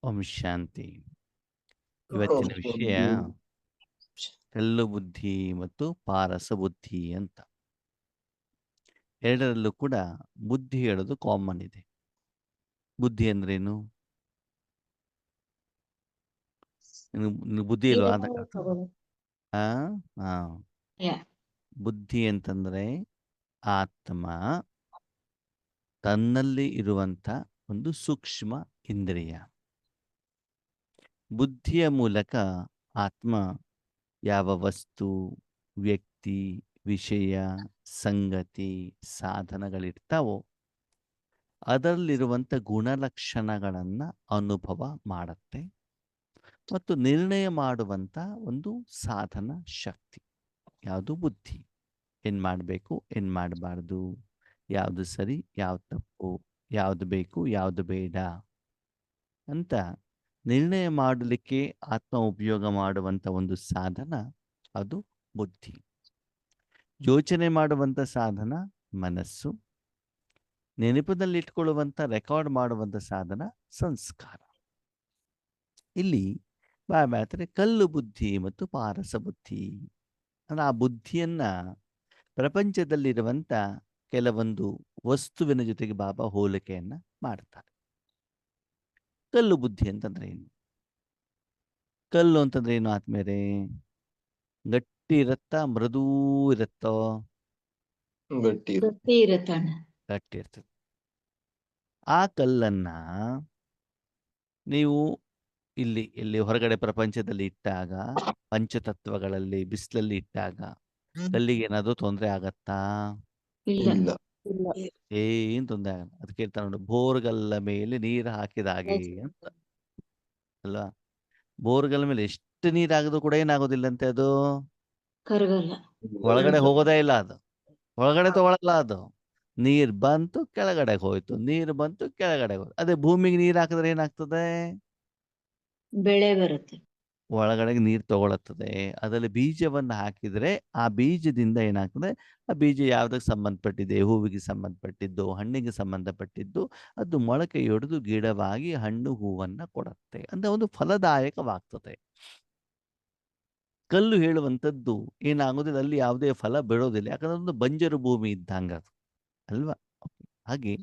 ಓಂ ಶಾಂತಿ. ಇವತ್ತಿನ ವಿಷಯ ಕಲ್ಲು ಬುದ್ಧಿ ಮತ್ತು ಪಾರಸ ಬುದ್ಧಿ ಅಂತ. ಎರಡರಲ್ಲೂ ಕೂಡ ಬುದ್ಧಿ ಹೇಳೋದು ಕಾಮನ್ ಇದೆ. ಬುದ್ಧಿ ಅಂದ್ರೇನು? ಬುದ್ಧಿ ಇಲ್ವಾ ಅಂತ ಆ ಹಾ ಬುದ್ಧಿ ಅಂತಂದ್ರೆ ಆತ್ಮ ತನ್ನಲ್ಲಿ ಇರುವಂತ ಒಂದು ಸೂಕ್ಷ್ಮ ಇಂದ್ರಿಯ. ಬುದ್ಧಿಯ ಮೂಲಕ ಆತ್ಮ ಯಾವ ವಸ್ತು, ವ್ಯಕ್ತಿ, ವಿಷಯ, ಸಂಗತಿ, ಸಾಧನಗಳಿರ್ತಾವೋ ಅದರಲ್ಲಿರುವಂಥ ಗುಣಲಕ್ಷಣಗಳನ್ನ ಅನುಭವ ಮಾಡುತ್ತೆ ಮತ್ತು ನಿರ್ಣಯ ಮಾಡುವಂಥ ಒಂದು ಸಾಧನ ಶಕ್ತಿ. ಯಾವುದು? ಬುದ್ಧಿ. ಏನು ಮಾಡಬೇಕು, ಏನು ಮಾಡಬಾರ್ದು, ಯಾವುದು ಸರಿ, ಯಾವುದು ತಪ್ಪು, ಯಾವುದು ಬೇಕು, ಯಾವುದು ಬೇಡ ಅಂತ ನಿರ್ಣಯ ಮಾಡಲಿಕ್ಕೆ ಆತ್ಮ ಉಪಯೋಗ ಮಾಡುವಂಥ ಒಂದು ಸಾಧನ ಅದು ಬುದ್ಧಿ. ಯೋಚನೆ ಮಾಡುವಂಥ ಸಾಧನ ಮನಸ್ಸು. ನೆನಪಿನಲ್ಲಿ ಇಟ್ಕೊಳ್ಳುವಂಥ, ರೆಕಾರ್ಡ್ ಮಾಡುವಂಥ ಸಾಧನ ಸಂಸ್ಕಾರ. ಇಲ್ಲಿ ಬಾಬಾತ್ರೆ ಕಲ್ಲು ಬುದ್ಧಿ ಮತ್ತು ಪಾರಸ ಬುದ್ಧಿ ಅಂದ್ರೆ ಆ ಬುದ್ಧಿಯನ್ನ ಪ್ರಪಂಚದಲ್ಲಿರುವಂಥ ಕೆಲವೊಂದು ವಸ್ತುವಿನ ಜೊತೆಗೆ ಬಾಬಾ ಹೋಲಿಕೆಯನ್ನ ಮಾಡ್ತಾರೆ. ಕಲ್ಲು ಬುದ್ಧಿ ಅಂತಂದ್ರೆ ಏನು? ಕಲ್ಲು ಅಂತಂದ್ರೆ ಏನು ಆತ್ಮೇರೆ? ಗಟ್ಟಿ ಇರತ್ತಾ, ಮೃದೂ ಇರತ್ತೋ? ಗಟ್ಟಿ ಇರ್ತದೆ. ಆ ಕಲ್ಲನ್ನ ನೀವು ಇಲ್ಲಿ ಹೊರಗಡೆ ಪ್ರಪಂಚದಲ್ಲಿ ಇಟ್ಟಾಗ, ಪಂಚತತ್ವಗಳಲ್ಲಿ ಬಿಸಿಲಲ್ಲಿ ಇಟ್ಟಾಗ ಕಲ್ಲಿಗೆ ಏನಾದ್ರು ತೊಂದರೆ ಆಗತ್ತಾ? ಇಲ್ಲ. ಏನ್ ತೊಂದರೆ ಆಗಲ್ಲ. ಅದಕ್ಕೆ ಹೇಳ್ತಾ ನೋಡಿ, ಬೋರ್ಗಲ್ಲ ಮೇಲೆ ನೀರು ಹಾಕಿದ ಹಾಗೆ ಅಂತ ಅಲ್ವಾ? ಬೋರ್ಗಲ್ ಮೇಲೆ ಎಷ್ಟು ನೀರು ಹಾಕಿದ್ರು ಕೂಡ ಏನಾಗೋದಿಲ್ಲಂತೆ, ಅದು ಕರಗಲ್ಲ, ಒಳಗಡೆ ಹೋಗೋದೇ ಇಲ್ಲ. ಅದು ಒಳಗಡೆ ತಗೊಳಲ್ಲ. ಅದು ನೀರ್ ಬಂತು ಕೆಳಗಡೆ ಹೋಯ್ತು, ನೀರು ಬಂತು ಕೆಳಗಡೆ ಹೋಯ್ತು. ಅದೇ ಭೂಮಿಗೆ ನೀರು ಹಾಕಿದ್ರೆ ಏನಾಗ್ತದೆ? ಬೆಳೆ ಬರುತ್ತೆ, ಒಳಗಡೆಗೆ ನೀರು ತಗೊಳತ್ತದೆ. ಅದರಲ್ಲಿ ಬೀಜವನ್ನು ಹಾಕಿದ್ರೆ ಆ ಬೀಜದಿಂದ ಏನಾಗ್ತದೆ? ಆ ಬೀಜ ಯಾವುದಕ್ಕೆ ಸಂಬಂಧಪಟ್ಟಿದೆ? ಹೂವಿಗೆ ಸಂಬಂಧಪಟ್ಟಿದ್ದು, ಹಣ್ಣಿಗೆ ಸಂಬಂಧಪಟ್ಟಿದ್ದು, ಅದು ಮೊಳಕೆ ಹೊಡೆದು ಗಿಡವಾಗಿ ಹಣ್ಣು ಹೂವನ್ನ ಕೊಡುತ್ತೆ ಅಂತ ಒಂದು ಫಲದಾಯಕವಾಗ್ತದೆ. ಕಲ್ಲು ಹೇಳುವಂಥದ್ದು ಏನಾಗೋದಿಲ್ಲ, ಅಲ್ಲಿ ಯಾವುದೇ ಫಲ ಬೆಳೋದಿಲ್ಲ. ಯಾಕಂದ್ರೆ ಒಂದು ಬಂಜರು ಭೂಮಿ ಇದ್ದಂಗ ಅದು ಅಲ್ವಾ? ಹಾಗೆ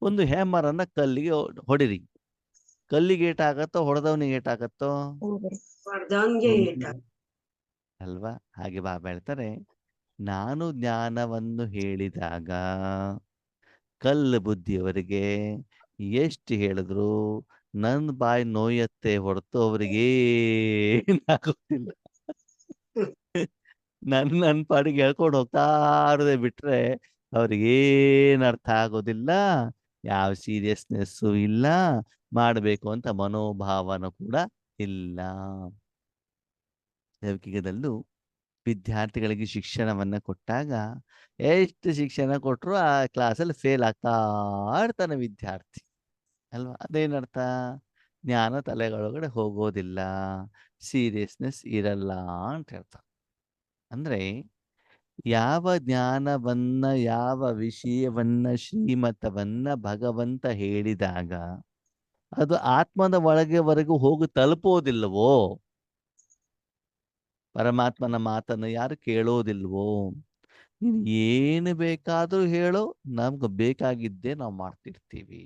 ಒಂದು ಹ್ಯಾಮರನ್ನ ಕಲ್ಲಿಗೆ ಹೊಡಿರಿ, ಕಲ್ಲಿಗೆ ಏಟಾಗತ್ತೋ ಹೊಡೆದವನಿಗೆ ಏಟಾಗತ್ತೋ? ಅಲ್ವಾ? ಹಾಗೆ ಬಾಬಾ ಹೇಳ್ತಾರೆ, ನಾನು ಜ್ಞಾನವನ್ನು ಹೇಳಿದಾಗ ಕಲ್ಲು ಬುದ್ಧಿಯವರಿಗೆ ಎಷ್ಟು ಹೇಳಿದ್ರು ನನ್ನ ಬಾಯಿ ನೋಯತ್ತೆ ಹೊರತು ಅವ್ರಿಗೆ ಏನಾಗೋದಿಲ್ಲ. ನನ್ನ ಪಾಡಿಗೆ ಹೇಳ್ಕೊಂಡು ಹೋಗ್ತಾ ಇರೋದೇ ಬಿಟ್ರೆ ಅವ್ರಿಗೇನು ಅರ್ಥ ಆಗೋದಿಲ್ಲ, ಯಾವ ಸೀರಿಯಸ್ನೆಸ್ಸು ಇಲ್ಲ, ಮಾಡಬೇಕು ಅಂತ ಮನೋಭಾವನೂ ಕೂಡ ಇಲ್ಲ. ಲೌಕಿಕದಲ್ಲೂ ವಿದ್ಯಾರ್ಥಿಗಳಿಗೆ ಶಿಕ್ಷಣವನ್ನು ಕೊಟ್ಟಾಗ ಎಷ್ಟು ಶಿಕ್ಷಣ ಕೊಟ್ಟರು ಆ ಕ್ಲಾಸಲ್ಲಿ ಫೇಲ್ ಆಗ್ತಾ ಇರ್ತಾನೆ ವಿದ್ಯಾರ್ಥಿ ಅಲ್ವಾ? ಅದೇನರ್ಥ? ಜ್ಞಾನ ತಲೆಗಳೊಳಗಡೆ ಹೋಗೋದಿಲ್ಲ, ಸೀರಿಯಸ್ನೆಸ್ ಇರಲ್ಲ ಅಂತ ಹೇಳ್ತಾರೆ. ಅಂದ್ರೆ ಯಾವ ಜ್ಞಾನವನ್ನ, ಯಾವ ವಿಷಯವನ್ನ, ಶ್ರೀಮತವನ್ನ ಭಗವಂತ ಹೇಳಿದಾಗ ಅದು ಆತ್ಮದ ಒಳಗೆವರೆಗೂ ಹೋಗಿ ತಲುಪೋದಿಲ್ಲವೋ, ಪರಮಾತ್ಮನ ಮಾತನ್ನು ಯಾರು ಕೇಳೋದಿಲ್ವೋ, ನೀನು ಏನು ಬೇಕಾದರೂ ಹೇಳೋ, ನಮ್ಗೆ ಬೇಕಾಗಿದ್ದೇ ನಾವು ಮಾಡ್ತಿರ್ತೀವಿ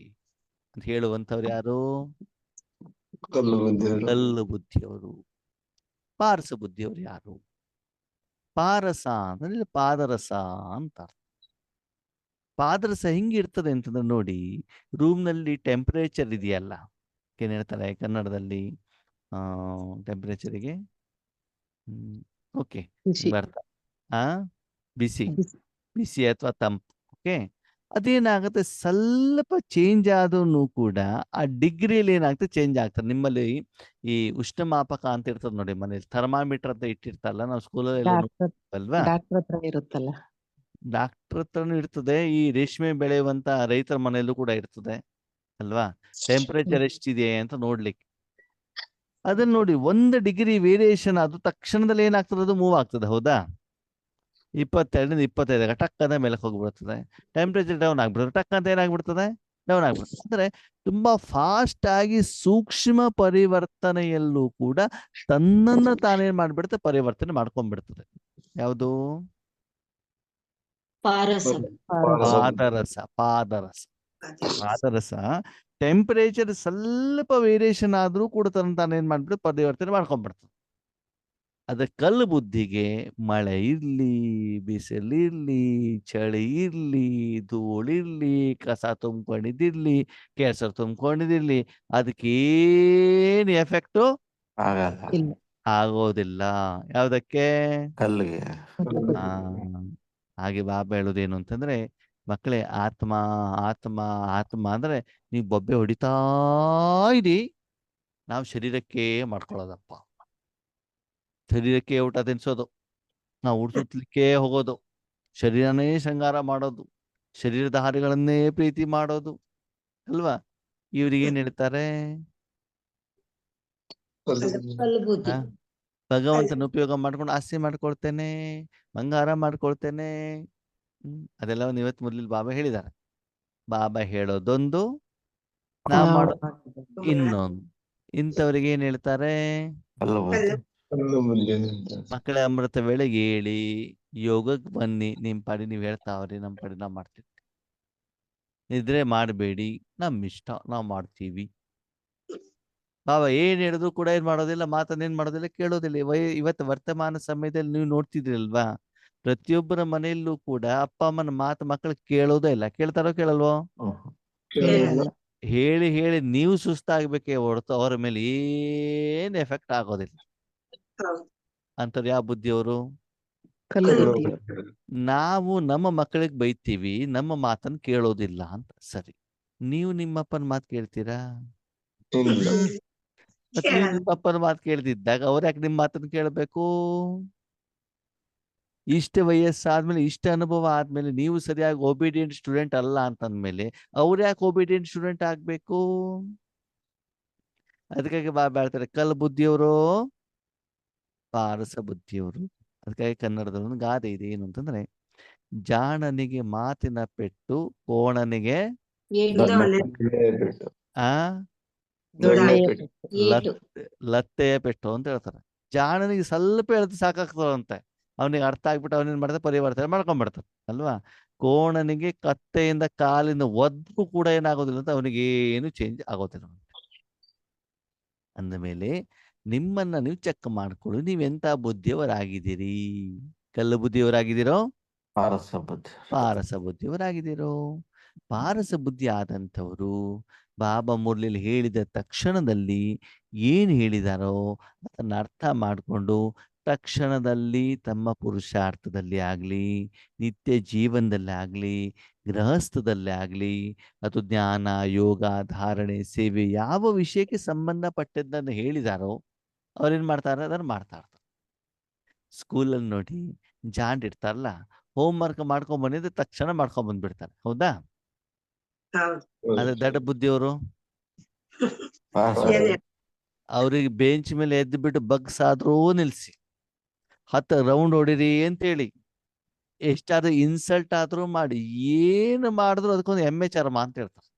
ಅಂತ ಹೇಳುವಂಥವ್ರು ಯಾರು? ಕಲ್ಲು ಬುದ್ಧಿಯವರು. ಪಾರಸ ಬುದ್ಧಿಯವರು ಯಾರು? ಪಾರಸ ಅಂದ್ರೆ ಪಾದರಸ ಅಂತ. ಪಾದರಸ ಹಿಂಗಿರ್ತದೆ ಅಂತಂದ್ರೆ ನೋಡಿ, ರೂಮ್ನಲ್ಲಿ ಟೆಂಪರೇಚರ್ ಇದೆಯಲ್ಲ, ಏನ್ ಹೇಳ್ತಾರೆ ಕನ್ನಡದಲ್ಲಿ ಟೆಂಪರೇಚರಿಗೆ? ಓಕೆ, ಬರ್ತಾ ಬಿಸಿ ಬಿಸಿ ಅಥವಾ ತಂಪು. ಓಕೆ, ಅದೇನಾಗುತ್ತೆ, ಸ್ವಲ್ಪ ಚೇಂಜ್ ಆದ್ರೂ ಕೂಡ ಆ ಡಿಗ್ರಿಯಲ್ಲಿ ಏನಾಗ್ತದೆ, ಚೇಂಜ್ ಆಗ್ತದೆ. ನಿಮ್ಮಲ್ಲಿ ಈ ಉಷ್ಣಮಾಪಕ ಅಂತ ಇರ್ತದೆ ನೋಡಿ, ಮನೇಲಿ ಥರ್ಮಾಮೀಟರ್ ಅಂತ ಇಟ್ಟಿರ್ತಾರಲ್ಲ, ನಾವು ಸ್ಕೂಲಲ್ಲಿ ಅಲ್ವಾ? ಇರುತ್ತಲ್ಲ, ಡಾಕ್ಟರ್ ಹತ್ರನೂ ಇರ್ತದೆ, ಈ ರೇಷ್ಮೆ ಬೆಳೆಯುವಂತ ರೈತರ ಮನೆಯಲ್ಲೂ ಕೂಡ ಇರ್ತದೆ ಅಲ್ವಾ? ಟೆಂಪರೇಚರ್ ಎಷ್ಟಿದೆ ಅಂತ ನೋಡ್ಲಿಕ್ಕೆ. ಅದನ್ನ ನೋಡಿ, 1 ಡಿಗ್ರಿ ವೇರಿಯೇಷನ್ ಅದು ತಕ್ಷಣದಲ್ಲಿ ಏನಾಗ್ತದೆ, ಅದು ಮೂವ್ ಆಗ್ತದೆ. ಹೌದಾ? 22 25 ಟಕ್ ಅಂತ ಮೇಲಕ್ಕೆ ಹೋಗ್ಬಿಡ್ತದೆ. ಟೆಂಪರೇಚರ್ ಡೌನ್ ಆಗ್ಬಿಡ್ತದೆ, ಟಕ್ ಅಂತ ಏನಾಗ್ಬಿಡ್ತದೆ, ಡೌನ್ ಆಗ್ಬಿಡುತ್ತೆ. ಅಂದ್ರೆ ತುಂಬಾ ಫಾಸ್ಟ್ ಆಗಿ ಸೂಕ್ಷ್ಮ ಪರಿವರ್ತನೆಯಲ್ಲೂ ಕೂಡ ತನ್ನನ್ನ ತಾನೇನ್ ಮಾಡ್ಬಿಡುತ್ತೆ, ಪರಿವರ್ತನೆ ಮಾಡ್ಕೊಂಡ್ಬಿಡ್ತದೆ. ಯಾವುದು? ಪಾರಸ. ಪಾದರಸ. ಪಾದರಸ. ಪಾದರಸ ಟೆಂಪರೇಚರ್ ಸ್ವಲ್ಪ ವೇರಿಯೇಷನ್ ಆದ್ರೂ ಕೂಡ ತನ್ನ ತಾನೇನ್ ಮಾಡ್ಬಿಡುತ್ತೆ, ಪರಿವರ್ತನೆ ಮಾಡ್ಕೊಂಡ್ಬಿಡ್ತದೆ. ಅದ ಕಲ್ಲು ಬುದ್ಧಿಗೆ ಮಳೆ ಇರ್ಲಿ, ಬಿಸಿಲಿರ್ಲಿ, ಚಳಿ ಇರ್ಲಿ, ಧೂಳಿರ್ಲಿ, ಕಸ ತುಂಬ್ಕೊಂಡಿದಿರ್ಲಿ, ಕೆಸರು ತುಂಬ್ಕೊಂಡಿದಿರ್ಲಿ, ಅದಕ್ಕೇನು ಎಫೆಕ್ಟು ಆಗೋದಿಲ್ಲ. ಯಾವ್ದಕ್ಕೆ? ಕಲ್ಲಿಗೆ. ಹಾಗೆ ಬಾಬಾ ಹೇಳೋದೇನು ಅಂತಂದ್ರೆ, ಮಕ್ಕಳೇ, ಆತ್ಮ ಆತ್ಮ ಆತ್ಮ ಅಂದ್ರೆ ನೀವು ಬೊಬ್ಬೆ ಹೊಡಿತಾ ಇರಿ, ನಾವು ಶರೀರಕ್ಕೆ ಮಾಡ್ಕೊಳ್ಳೋದಪ್ಪ. ಶರೀರಕ್ಕೆ ಊಟ ತಿನ್ಸೋದು, ನಾವು ಉಡ್ಸುತ್ತಲಿಕ್ಕೆ ಹೋಗೋದು, ಶರೀರನೇ ಶೃಂಗಾರ ಮಾಡೋದು, ಶರೀರದ ಹಾರಿಗಳನ್ನೇ ಪ್ರೀತಿ ಮಾಡೋದು ಅಲ್ವಾ? ಇವ್ರಿಗೆ ಏನ್ ಹೇಳ್ತಾರೆ? ಕಲ್ಲು ಬುದ್ಧಿ. ಭಗವಂತನ ಉಪಯೋಗ ಮಾಡ್ಕೊಂಡು ಆಸ್ತಿ ಮಾಡ್ಕೊಳ್ತೇನೆ, ಬಂಗಾರ ಮಾಡ್ಕೊಳ್ತೇನೆ. ಅದೆಲ್ಲವನ್ನು ಇವತ್ತು ಮೊದಲು ಬಾಬಾ ಹೇಳಿದ್ದಾರೆ. ಬಾಬಾ ಹೇಳೋದೊಂದು, ನಾವು ಮಾಡೋದು ಇನ್ನೊಂದು. ಇಂಥವ್ರಿಗೆ ಏನ್ ಹೇಳ್ತಾರೆ? ಮಕ್ಕಳ ಅಮೃತ ವೇಳೆಗೆ ಹೇಳಿ, ಯೋಗಕ್ಕೆ ಬನ್ನಿ, ನಿಮ್ ಪಾಡಿ ನೀವ್ ಹೇಳ್ತಾವ್ರಿ, ನಮ್ಮ ಪಾಡಿ ನಾವ್ ಮಾಡ್ತೀವಿ. ನಿದ್ರೆ ಮಾಡಬೇಡಿ, ನಮ್ಮ ಇಷ್ಟ, ನಾವ್ ಮಾಡ್ತೀವಿ. ಬಾಬಾ ಏನ್ ಹೇಳಿದ್ರು ಕೂಡ ಏನ್ ಮಾಡೋದಿಲ್ಲ, ಮಾತನ್ನೇನ್ ಮಾಡೋದಿಲ್ಲ, ಕೇಳೋದಿಲ್ಲ. ಇವತ್ತು ವರ್ತಮಾನ ಸಮಯದಲ್ಲಿ ನೀವು ನೋಡ್ತಿದ್ರಲ್ವಾ, ಪ್ರತಿಯೊಬ್ಬರ ಮನೆಯಲ್ಲೂ ಕೂಡ ಅಪ್ಪ ಅಮ್ಮನ ಮಾತು ಮಕ್ಕಳು ಕೇಳೋದೇ ಇಲ್ಲ. ಕೇಳ್ತಾರೋ ಕೇಳಲ್ವೋ? ಹೇಳಿ ಹೇಳಿ ನೀವು ಸುಸ್ತಾಗ್ಬೇಕೇ ಹೊರತು ಅವ್ರ ಮೇಲೆ ಏನ್ ಎಫೆಕ್ಟ್ ಆಗೋದಿಲ್ಲ. ಅಂತಾರೆ ಯಾವ ಬುದ್ಧಿಯವರು? ನಾವು ನಮ್ಮ ಮಕ್ಕಳಿಗೆ ಬೈತೀವಿ, ನಮ್ಮ ಮಾತನ್ನು ಕೇಳೋದಿಲ್ಲ ಅಂತ. ಸರಿ, ನೀವು ನಿಮ್ಮಪ್ಪನ ಮಾತು ಕೇಳ್ತೀರಾ? ಮತ್ತೆ ನೀವು ನಿಮ್ಮ ಅಪ್ಪನ ಮಾತು ಕೇಳ್ತಿದ್ದಾಗ ಅವ್ರು ಯಾಕೆ ನಿಮ್ಮ ಮಾತನ್ನು ಕೇಳಬೇಕು? ಇಷ್ಟ ವಯಸ್ಸಾದ್ಮೇಲೆ, ಇಷ್ಟ ಅನುಭವ ಆದ್ಮೇಲೆ ನೀವು ಸರಿಯಾಗಿ ಒಬಿಡಿಯಂಟ್ ಸ್ಟೂಡೆಂಟ್ ಅಲ್ಲ ಅಂತಂದ್ಮೇಲೆ ಅವ್ರು ಯಾಕೆ ಒಬಿಡಿಯಂಟ್ ಸ್ಟೂಡೆಂಟ್ ಆಗ್ಬೇಕು? ಅದಕ್ಕಾಗಿ ಬಾಬಾ ಹೇಳ್ತಾರೆ, ಕಲ್ಲು ಬುದ್ಧಿಯವರು, ಪಾರಸ ಬುದ್ಧಿಯವರು. ಅದಕ್ಕಾಗಿ ಕನ್ನಡದಲ್ಲಿ ಒಂದು ಗಾದೆ ಇದೆ, ಏನು ಅಂತಂದ್ರೆ, ಜಾಣನಿಗೆ ಮಾತಿನ ಪೆಟ್ಟು, ಕೋಣನಿಗೆ ಆ ಲತ್ತೆಯ ಪೆಟ್ಟು ಅಂತ ಹೇಳ್ತಾರೆ. ಜಾಣನಿಗೆ ಸ್ವಲ್ಪ ಹೇಳ್ತು ಸಾಕಾಗ್ತದಂತೆ, ಅವನಿಗೆ ಅರ್ಥ ಆಗ್ಬಿಟ್ಟು ಅವನೇನ್ ಮಾಡ್ತಾರೆ, ಪರಿವರ್ತನೆ ಮಾಡ್ಕೊಂಡ್ಬಿಡ್ತಾರೆ ಅಲ್ವಾ? ಕೋಣನಿಗೆ ಕತ್ತೆಯಿಂದ ಕಾಲಿನ ಒದ್ದು ಕೂಡ ಏನಾಗೋದಿಲ್ಲ ಅಂತ, ಅವನಿಗೆ ಏನು ಚೇಂಜ್ ಆಗೋದಿಲ್ಲ. ಅಂದ ಮೇಲೆ ನಿಮ್ಮನ್ನ ನೀವು ಚೆಕ್ ಮಾಡ್ಕೊಳ್ಳಿ, ನೀವೆಂತ ಬುದ್ಧಿಯವರಾಗಿದ್ದೀರಿ. ಕಲ್ಲು ಬುದ್ಧಿಯವರಾಗಿದ್ದೀರೋ, ಪಾರಸ ಬುದ್ಧಿಯವರಾಗಿದ್ದೀರೋ? ಪಾರಸ ಬುದ್ಧಿ ಆದಂಥವರು ಬಾಬಾ ಮುರಳಿಲಿ ಹೇಳಿದ ತಕ್ಷಣದಲ್ಲಿ ಏನು ಹೇಳಿದಾರೋ ಅದನ್ನ ಅರ್ಥ ಮಾಡಿಕೊಂಡು ತಕ್ಷಣದಲ್ಲಿ ತಮ್ಮ ಪುರುಷಾರ್ಥದಲ್ಲಿ ಆಗಲಿ, ನಿತ್ಯ ಜೀವನದಲ್ಲಿ ಆಗಲಿ, ಗೃಹಸ್ಥದಲ್ಲೇ ಆಗಲಿ, ಅದು ಜ್ಞಾನ, ಯೋಗ, ಧಾರಣೆ, ಸೇವೆ, ಯಾವ ವಿಷಯಕ್ಕೆ ಸಂಬಂಧಪಟ್ಟದ್ದನ್ನು ಹೇಳಿದಾರೋ ಅವ್ರೇನ್ ಮಾಡ್ತಾರೆ, ಅದನ್ನು ಮಾಡ್ತಾ ಇರ್ತಾರೆ. ಸ್ಕೂಲಲ್ಲಿ ನೋಡಿ, ಜಾಂಡ್ ಇರ್ತಾರಲ್ಲ, ಹೋಮ್ ವರ್ಕ್ ಮಾಡ್ಕೊಂಡ್ ಬಂದಿದ್ರೆ ತಕ್ಷಣ ಮಾಡ್ಕೊಂಡ್ ಬಂದ್ಬಿಡ್ತಾರೆ, ಹೌದಾ? ಅದೇ ದಡ್ಡ ಬುದ್ಧಿಯವರು ಅವ್ರಿಗೆ ಬೆಂಚ್ ಮೇಲೆ ಎದ್ದು ಬಿಟ್ಟು ಬಗ್ಸ್ ಆದ್ರೂ ನಿಲ್ಸಿ, 10 ರೌಂಡ್ ಹೊಡಿರಿ ಅಂತೇಳಿ, ಎಷ್ಟಾದ್ರೂ ಇನ್ಸಲ್ಟ್ ಆದ್ರೂ ಮಾಡಿ, ಏನು ಮಾಡಿದ್ರು ಅದಕ್ಕೊಂದು ಎಮ್ಮೆ ಚರ್ಮ ಅಂತ ಹೇಳ್ತಾರೆ.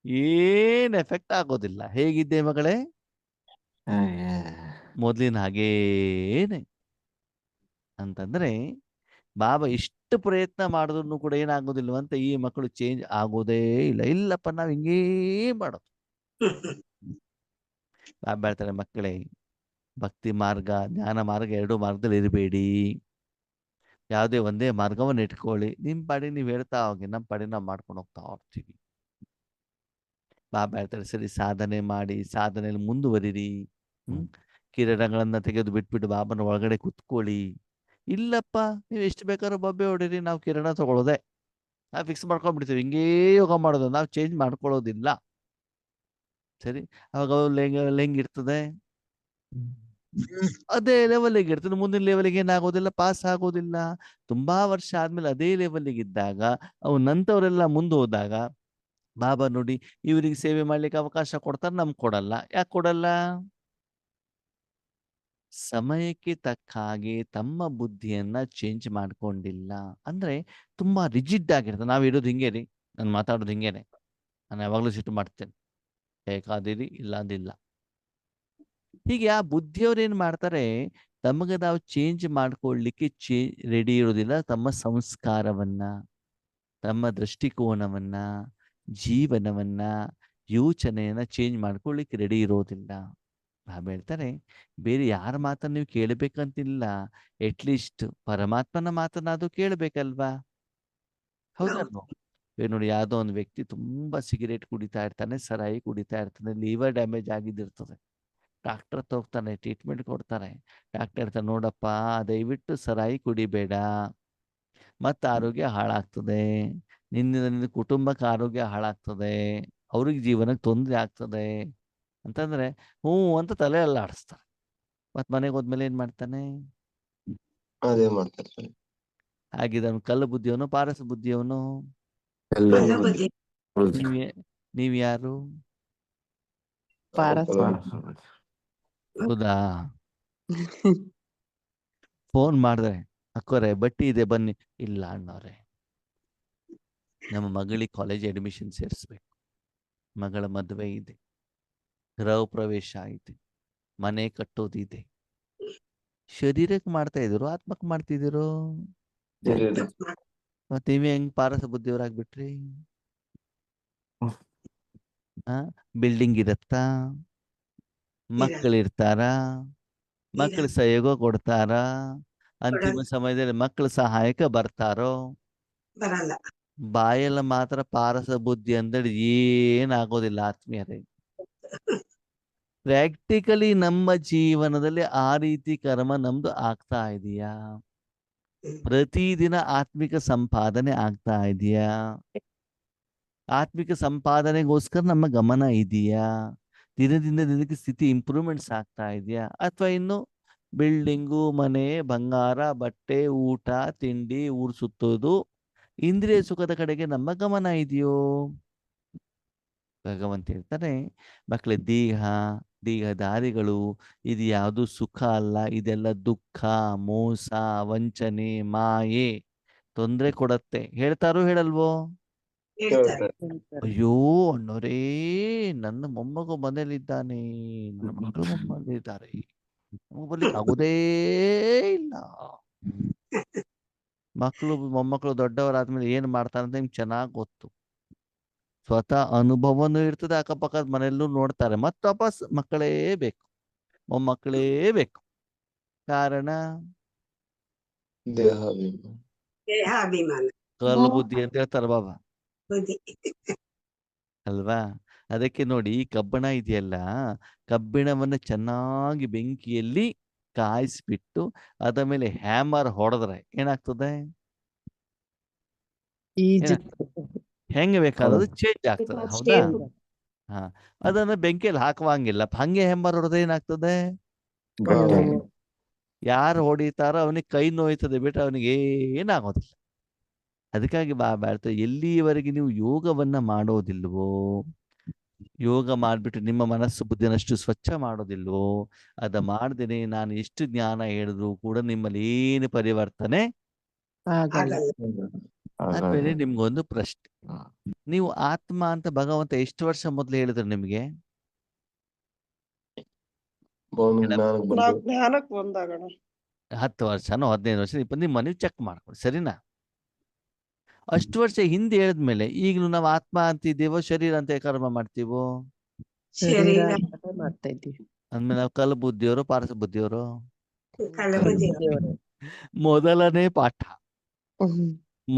ಏನ್ ಎಫೆಕ್ಟ್ ಆಗೋದಿಲ್ಲ. ಹೇಗಿದ್ದೆ ಮಗಳೇ? ಮೊದ್ಲಿನ ಹಾಗೇನೆ. ಅಂತಂದ್ರೆ ಬಾಬಾ ಇಷ್ಟು ಪ್ರಯತ್ನ ಮಾಡಿದ್ರು ಕೂಡ ಏನಾಗೋದಿಲ್ವಂತ, ಈ ಮಕ್ಕಳು ಚೇಂಜ್ ಆಗೋದೇ ಇಲ್ಲ. ಇಲ್ಲಪ್ಪ, ನಾವ್ ಹಿಂಗೇ ಮಾಡೋದು. ಬಾಬಾ ಹೇಳ್ತಾರೆ, ಮಕ್ಕಳೇ, ಭಕ್ತಿ ಮಾರ್ಗ, ಜ್ಞಾನ ಮಾರ್ಗ, 2 ಮಾರ್ಗದಲ್ಲಿ ಇರಬೇಡಿ. ಯಾವುದೇ ಒಂದೇ ಮಾರ್ಗವನ್ನು ಇಟ್ಕೊಳ್ಳಿ. ನಿಮ್ ಪಾಡಿ ನೀವ್ ಹೇಳ್ತಾ ಹೋಗಿ, ನಮ್ಮ ಪಾಡಿ ನಾವು ಮಾಡ್ಕೊಂಡು ಹೋಗ್ತಾ ಹೋಗ್ತೀವಿ. ಬಾಬಾ ಹೇಳ್ತಾರೆ, ಸರಿ, ಸಾಧನೆ ಮಾಡಿ, ಸಾಧನೆಯಲ್ಲಿ ಮುಂದುವರಿರಿ. ಕಿರಣಗಳನ್ನ ತೆಗೆದು ಬಿಟ್ಬಿಟ್ಟು ಬಾಬನ ಒಳಗಡೆ ಕುತ್ಕೊಳ್ಳಿ. ಇಲ್ಲಪ್ಪ, ನೀವು ಎಷ್ಟು ಬೇಕಾದ್ರೂ ಬೊಬ್ಬೆ ಹೊಡಿರಿ, ನಾವು ಕಿರಣ ತಗೊಳ್ಳೋದೆ, ನಾವು ಫಿಕ್ಸ್ ಮಾಡ್ಕೊಂಡ್ಬಿಡ್ತೀವಿ, ಹಿಂಗೇ ಯೋಗ ಮಾಡೋದು, ನಾವು ಚೇಂಜ್ ಮಾಡ್ಕೊಳ್ಳೋದಿಲ್ಲ. ಸರಿ, ಅವಾಗ ಹೆಂಗಿರ್ತದೆ? ಅದೇ ಲೆವೆಲ್ಗೆ ಇರ್ತದೆ. ಮುಂದಿನ ಲೆವೆಲ್ಗೆ ಏನಾಗೋದಿಲ್ಲ, ಪಾಸ್ ಆಗೋದಿಲ್ಲ. ತುಂಬಾ ವರ್ಷ ಆದ್ಮೇಲೆ ಅದೇ ಲೆವೆಲ್ಗೆ ಇದ್ದಾಗ, ಅವು ನಂತವರೆಲ್ಲ ಮುಂದೆ ಹೋದಾಗ ಬಾಬಾ ನೋಡಿ ಇವರಿಗೆ ಸೇವೆ ಮಾಡ್ಲಿಕ್ಕೆ ಅವಕಾಶ ಕೊಡ್ತಾರೆ, ನಮ್ಗೆ ಕೊಡಲ್ಲ. ಯಾಕೆ ಕೊಡಲ್ಲ? ಸಮಯಕ್ಕೆ ತಕ್ಕ ಹಾಗೆ ತಮ್ಮ ಬುದ್ಧಿಯನ್ನ ಚೇಂಜ್ ಮಾಡ್ಕೊಂಡಿಲ್ಲ. ಅಂದ್ರೆ ತುಂಬಾ ರಿಜಿಡ್ ಆಗಿರ್ತದೆ. ನಾವ್ ಇರೋದು ಹಿಂಗೆ ರೀ, ನಾನು ಮಾತಾಡೋದು ಹಿಂಗೇನೆ. ನಾನು ಯಾವಾಗಲೂ ಸಿಟ್ಟು ಮಾಡ್ತೇನೆ, ಬೇಕಾದಿರಿ ಇಲ್ಲ ಅಂದಿಲ್ಲ. ಹೀಗೆ ಆ ಬುದ್ಧಿಯವ್ರು ಏನು ಮಾಡ್ತಾರೆ, ತಮಗೆ ನಾವು ಚೇಂಜ್ ಮಾಡ್ಕೊಳ್ಳಿಕ್ಕೆ ರೆಡಿ ಇರೋದಿಲ್ಲ. ತಮ್ಮ ಸಂಸ್ಕಾರವನ್ನ, ತಮ್ಮ ದೃಷ್ಟಿಕೋನವನ್ನ, ಜೀವನವನ್ನ, ಯೋಚನೆಯನ್ನ ಚೇಂಜ್ ಮಾಡ್ಕೊಳ್ಳಿಕ್ಕೆ ರೆಡಿ ಇರೋದಿಲ್ಲ. ನಾವ್ ಹೇಳ್ತಾರೆ, ಬೇರೆ ಯಾರ ಮಾತನ್ನು ನೀವು ಕೇಳಬೇಕಂತಿಲ್ಲ, ಅಟ್ಲೀಸ್ಟ್ ಪರಮಾತ್ಮನ ಮಾತನ್ನಾದ್ರೂ ಕೇಳಬೇಕಲ್ವಾ? ಹೌದಲ್ವ? ನೋಡಿ, ಯಾವುದೋ ಒಂದು ವ್ಯಕ್ತಿ ತುಂಬಾ ಸಿಗರೇಟ್ ಕುಡಿತಾ ಇರ್ತಾನೆ, ಸರಾಯಿ ಕುಡಿತಾ ಇರ್ತಾನೆ, ಲಿವರ್ ಡ್ಯಾಮೇಜ್ ಆಗಿದ್ದಿರ್ತದೆ. ಡಾಕ್ಟರ್ ಹತ್ರ ಹೋಗ್ತಾನೆ, ಟ್ರೀಟ್ಮೆಂಟ್ ಕೊಡ್ತಾರೆ. ಡಾಕ್ಟರ್ ಹೇಳ್ತಾರೆ, ನೋಡಪ್ಪ, ದಯವಿಟ್ಟು ಸರಾಯಿ ಕುಡಿಬೇಡ, ಮತ್ತು ಆರೋಗ್ಯ ಹಾಳಾಗ್ತದೆ, ನಿನ್ನ ಕುಟುಂಬಕ್ಕೆ ಆರೋಗ್ಯ ಹಾಳಾಗ್ತದೆ, ಅವ್ರಿಗೆ ಜೀವನಕ್ಕೆ ತೊಂದರೆ ಆಗ್ತದೆ ಅಂತಂದ್ರೆ ಹ್ಞೂ ಅಂತ ತಲೆ ಎಲ್ಲ ಆಡಿಸ್ತಾರೆ. ಮತ್ ಮನೆಗೆ ಹೋದ್ಮೇಲೆ ಏನ್ ಮಾಡ್ತಾನೆ? ಅದೇ ಮಾಡ್ತಾರೆ. ಹಾಗಿದ ಕಲ್ಲು ಬುದ್ಧಿಯವನು, ಪಾರಸ ಬುದ್ಧಿಯವನು? ನೀವ್ ಯಾರು? ಹೌದಾ? ಫೋನ್ ಮಾಡಿದ್ರೆ, ಅಕ್ಕೋರೆ ಬಟ್ಟಿ ಇದೆ ಬನ್ನಿ, ಇಲ್ಲ ಅಣ್ಣವ್ರೆ, ನಮ್ಮ ಮಗಳಿಗೆ ಕಾಲೇಜ್ ಅಡ್ಮಿಷನ್ ಸೇರಿಸ್ಬೇಕು, ಮಗಳ ಮದುವೆ ಇದೆ, ಗೃಹ ಪ್ರವೇಶ ಐತೆ, ಮನೆ ಕಟ್ಟೋದಿದೆ. ಶರೀರಕ್ಕೆ ಮಾಡ್ತಾ ಇದ್ರು, ಆತ್ಮಕ್ಕೆ ಮಾಡ್ತಿದ್ದೀರೋ? ಮತ್ತೆ ನೀವೇ ಹೆಂಗ್ ಪಾರಸ ಬುದ್ಧಿಯವರಾಗ್ಬಿಟ್ರಿ? ಬಿಲ್ಡಿಂಗ್ ಇರತ್ತಾ? ಮಕ್ಕಳಿರ್ತಾರ? ಮಕ್ಕಳು ಸಹಯೋಗ ಕೊಡ್ತಾರ? ಅಂತಿಮ ಸಮಯದಲ್ಲಿ ಮಕ್ಕಳು ಸಹಾಯಕ ಬರ್ತಾರೋ? ಬಾಯೆಲ್ಲ ಮಾತ್ರ ಪಾರಸ ಬುದ್ಧಿ ಅಂದ್ರೆ ಏನಾಗೋದಿಲ್ಲ ಆತ್ಮೀಯರೇ. ಪ್ರಾಕ್ಟಿಕಲಿ ನಮ್ಮ ಜೀವನದಲ್ಲಿ ಆ ರೀತಿ ಕರ್ಮ ನಮ್ದು ಆಗ್ತಾ ಇದೆಯಾ? ಪ್ರತಿದಿನ ಆತ್ಮಿಕ ಸಂಪಾದನೆ ಆಗ್ತಾ ಇದೆಯಾ? ಆತ್ಮಿಕ ಸಂಪಾದನೆಗೋಸ್ಕರ ನಮ್ಮ ಗಮನ ಇದೆಯಾ? ದಿನದಿಂದ ದಿನಕ್ಕೆ ಸ್ಥಿತಿ ಇಂಪ್ರೂವ್ಮೆಂಟ್ಸ್ ಆಗ್ತಾ ಇದೆಯಾ? ಅಥವಾ ಇನ್ನು ಬಿಲ್ಡಿಂಗು, ಮನೆ, ಬಂಗಾರ, ಬಟ್ಟೆ, ಊಟ, ತಿಂಡಿ, ಊರು ಸುತ್ತೋದು, ಇಂದ್ರಿಯ ಸುಖದ ಕಡೆಗೆ ನಮ್ಮ ಗಮನ ಇದೆಯೋ? ಭಗವಂತ ಹೇಳ್ತಾನೆ, ಮಕ್ಕಳ ದೇಹದಾರಿಗಳು ಇದು ಯಾವುದು ಸುಖ ಅಲ್ಲ, ಇದೆಲ್ಲ ದುಃಖ, ಮೋಸ, ವಂಚನೆ, ಮಾಯೆ, ತೊಂದರೆ ಕೊಡತ್ತೆ. ಹೇಳ್ತಾರೋ ಹೇಳಲ್ವೋ? ಅಯ್ಯೋ ಅಣ್ಣೋರೇ, ನನ್ನ ಮೊಮ್ಮಗ ಮನೇಲಿದ್ದಾನೆ, ನನ್ನ ಮಕ್ಕಳು ಮನೇಲಿದ್ದಾರೆ, ಬರ್ಲಿಕ್ಕೆ ಆಗುದೇ ಇಲ್ಲ. ಮಕ್ಕಳು ಮೊಮ್ಮಕ್ಕಳು ದೊಡ್ಡವರಾದ್ಮೇಲೆ ಏನ್ ಮಾಡ್ತಾರೆ ಅಂತ ನಿಮ್ಗೆ ಚೆನ್ನಾಗಿ ಗೊತ್ತು. ಸ್ವತಃ ಅನುಭವನೂ ಇರ್ತದೆ, ಅಕ್ಕಪಕ್ಕದ ಮನೆಯಲ್ಲೂ ನೋಡ್ತಾರೆ, ಮತ್ತೆ ವಾಪಸ್ ಮಕ್ಕಳೇ ಬೇಕು, ಮೊಮ್ಮಕ್ಕಳೇ ಬೇಕು. ಕಾರಣ ದೇಹಾಭಿಮಾನ, ಕಲ್ಲು ಬುದ್ಧಿ ಅಂತ ಹೇಳ್ತಾರೆ ಬಾಬಾ ಅಲ್ವಾ? ಅದಕ್ಕೆ ನೋಡಿ, ಕಬ್ಬಣ ಇದೆಯಲ್ಲ, ಕಬ್ಬಿಣವನ್ನು ಚೆನ್ನಾಗಿ ಬೆಂಕಿಯಲ್ಲಿ ಕಾಯಿಸ್ಬಿಟ್ಟು ಅದ ಮೇಲೆ ಹ್ಯಾಮರ್ ಹೊಡೆದ್ರೆ ಏನಾಗ್ತದೆ? ಹೆಂಗೆ ಬೇಕಾದ್ರೂ ಚೇಂಜ್ ಆಗ್ತದೆ, ಹೌದಾ? ಅದನ್ನ ಬೆಂಕಿಯಲ್ಲಿ ಹಾಕುವಂಗಿಲ್ಲ, ಹಂಗೆ ಹ್ಯಾಮರ್ ಹೊಡೆದ್ರೆ ಏನಾಗ್ತದೆ? ಯಾರು ಹೊಡಿತಾರೋ ಅವನಿಗೆ ಕೈ ನೋಯ್ತದೆ ಬಿಟ್ಟು ಅವನಿಗೆ ಏನಾಗೋದಿಲ್ಲ. ಅದಕ್ಕಾಗಿ ಎಲ್ಲಿಯವರೆಗೆ ನೀವು ಯೋಗವನ್ನ ಮಾಡೋದಿಲ್ವೋ, ಯೋಗ ಮಾಡಿಬಿಟ್ಟು ನಿಮ್ಮ ಮನಸ್ಸು ಬುದ್ಧಿನಷ್ಟು ಸ್ವಚ್ಛ ಮಾಡೋದಿಲ್ವೋ, ಅದ ಮಾಡ್ದೇನೆ ನಾನು ಎಷ್ಟು ಜ್ಞಾನ ಹೇಳಿದ್ರು ಕೂಡ ನಿಮ್ಮಲ್ಲಿ ಏನು ಪರಿವರ್ತನೆ ಆದ್ಮೇಲೆ ನಿಮ್ಗೊಂದು ಪ್ರಶ್ನೆ, ನೀವು ಆತ್ಮ ಅಂತ ಭಗವಂತ ಎಷ್ಟು ವರ್ಷ ಮೊದಲು ಹೇಳಿದ್ರು ನಿಮ್ಗೆ? 10 ವರ್ಷನೋ 15 ವರ್ಷ ನಿಮ್ಮ ನೀವು ಚೆಕ್ ಮಾಡ್ಕೊಳ್ಳಿ, ಸರಿನಾ? ಅಷ್ಟು ವರ್ಷ ಹಿಂದೆ ಹೇಳಿದ್ಮೇಲೆ ಈಗಲೂ ನಾವು ಆತ್ಮ ಅಂತಿದ್ದೀವೋ ಶರೀರ ಅಂತ ಕರ್ಮ ಮಾಡ್ತೀವೋ? ಅಂದ್ಮೇಲೆ ನಾವು ಕಲ್ಲು ಬುದ್ಧಿಯವರು, ಪಾರಸ ಬುದ್ಧಿಯವರು?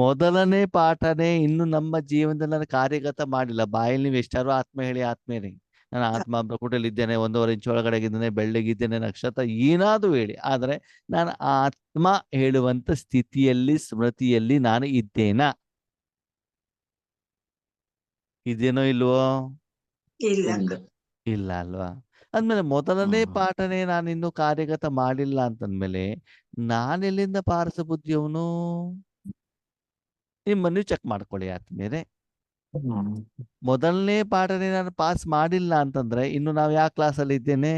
ಮೊದಲನೇ ಪಾಠನೇ ಇನ್ನು ನಮ್ಮ ಜೀವನದಲ್ಲಿ ನಾನು ಕಾರ್ಯಗತ ಮಾಡಿಲ್ಲ. ಬಾಯಲ್ಲಿ ನೀವು ಎಷ್ಟಾರು ಆತ್ಮ ಹೇಳಿ, ಆತ್ಮೇರಿ ನಾನು ಆತ್ಮ ಬ್ರಕುಟಲ್ಲಿ ಇದ್ದೇನೆ, 1.5 ಇಂಚ್ ಒಳಗಡೆಗಿದ್ದೇನೆ, ಬೆಳ್ಳಗಿದ್ದೇನೆ, ನಕ್ಷತ್ರ ಏನಾದ್ರು ಹೇಳಿ, ಆದ್ರೆ ನಾನು ಆತ್ಮ ಹೇಳುವಂತ ಸ್ಥಿತಿಯಲ್ಲಿ, ಸ್ಮೃತಿಯಲ್ಲಿ ನಾನು ಇದ್ದೇನಾ? ಇದೇನೋ ಇಲ್ವೋ? ಇಲ್ಲ ಅಲ್ವಾ? ಅಂದ್ಮೇಲೆ ಮೊದಲನೇ ಪಾಠನೇ ನಾನು ಇನ್ನು ಕಾರ್ಯಗತ ಮಾಡಿಲ್ಲ ಅಂತಂದ್ಮೇಲೆ ನಾನೆಲ್ಲಿಂದ ಪಾರಸ ಬುದ್ಧಿಯವನು? ನಿಮ್ಮನ್ನು ಚೆಕ್ ಮಾಡ್ಕೊಳ್ಳಿ ಆದ್ಮೇಲೆ. ಮೊದಲನೇ ಪಾಠನೇ ನಾನು ಪಾಸ್ ಮಾಡಿಲ್ಲ ಅಂತಂದ್ರೆ ಇನ್ನು ನಾವು ಯಾವ ಕ್ಲಾಸಲ್ಲಿ ಇದ್ದೇನೆ?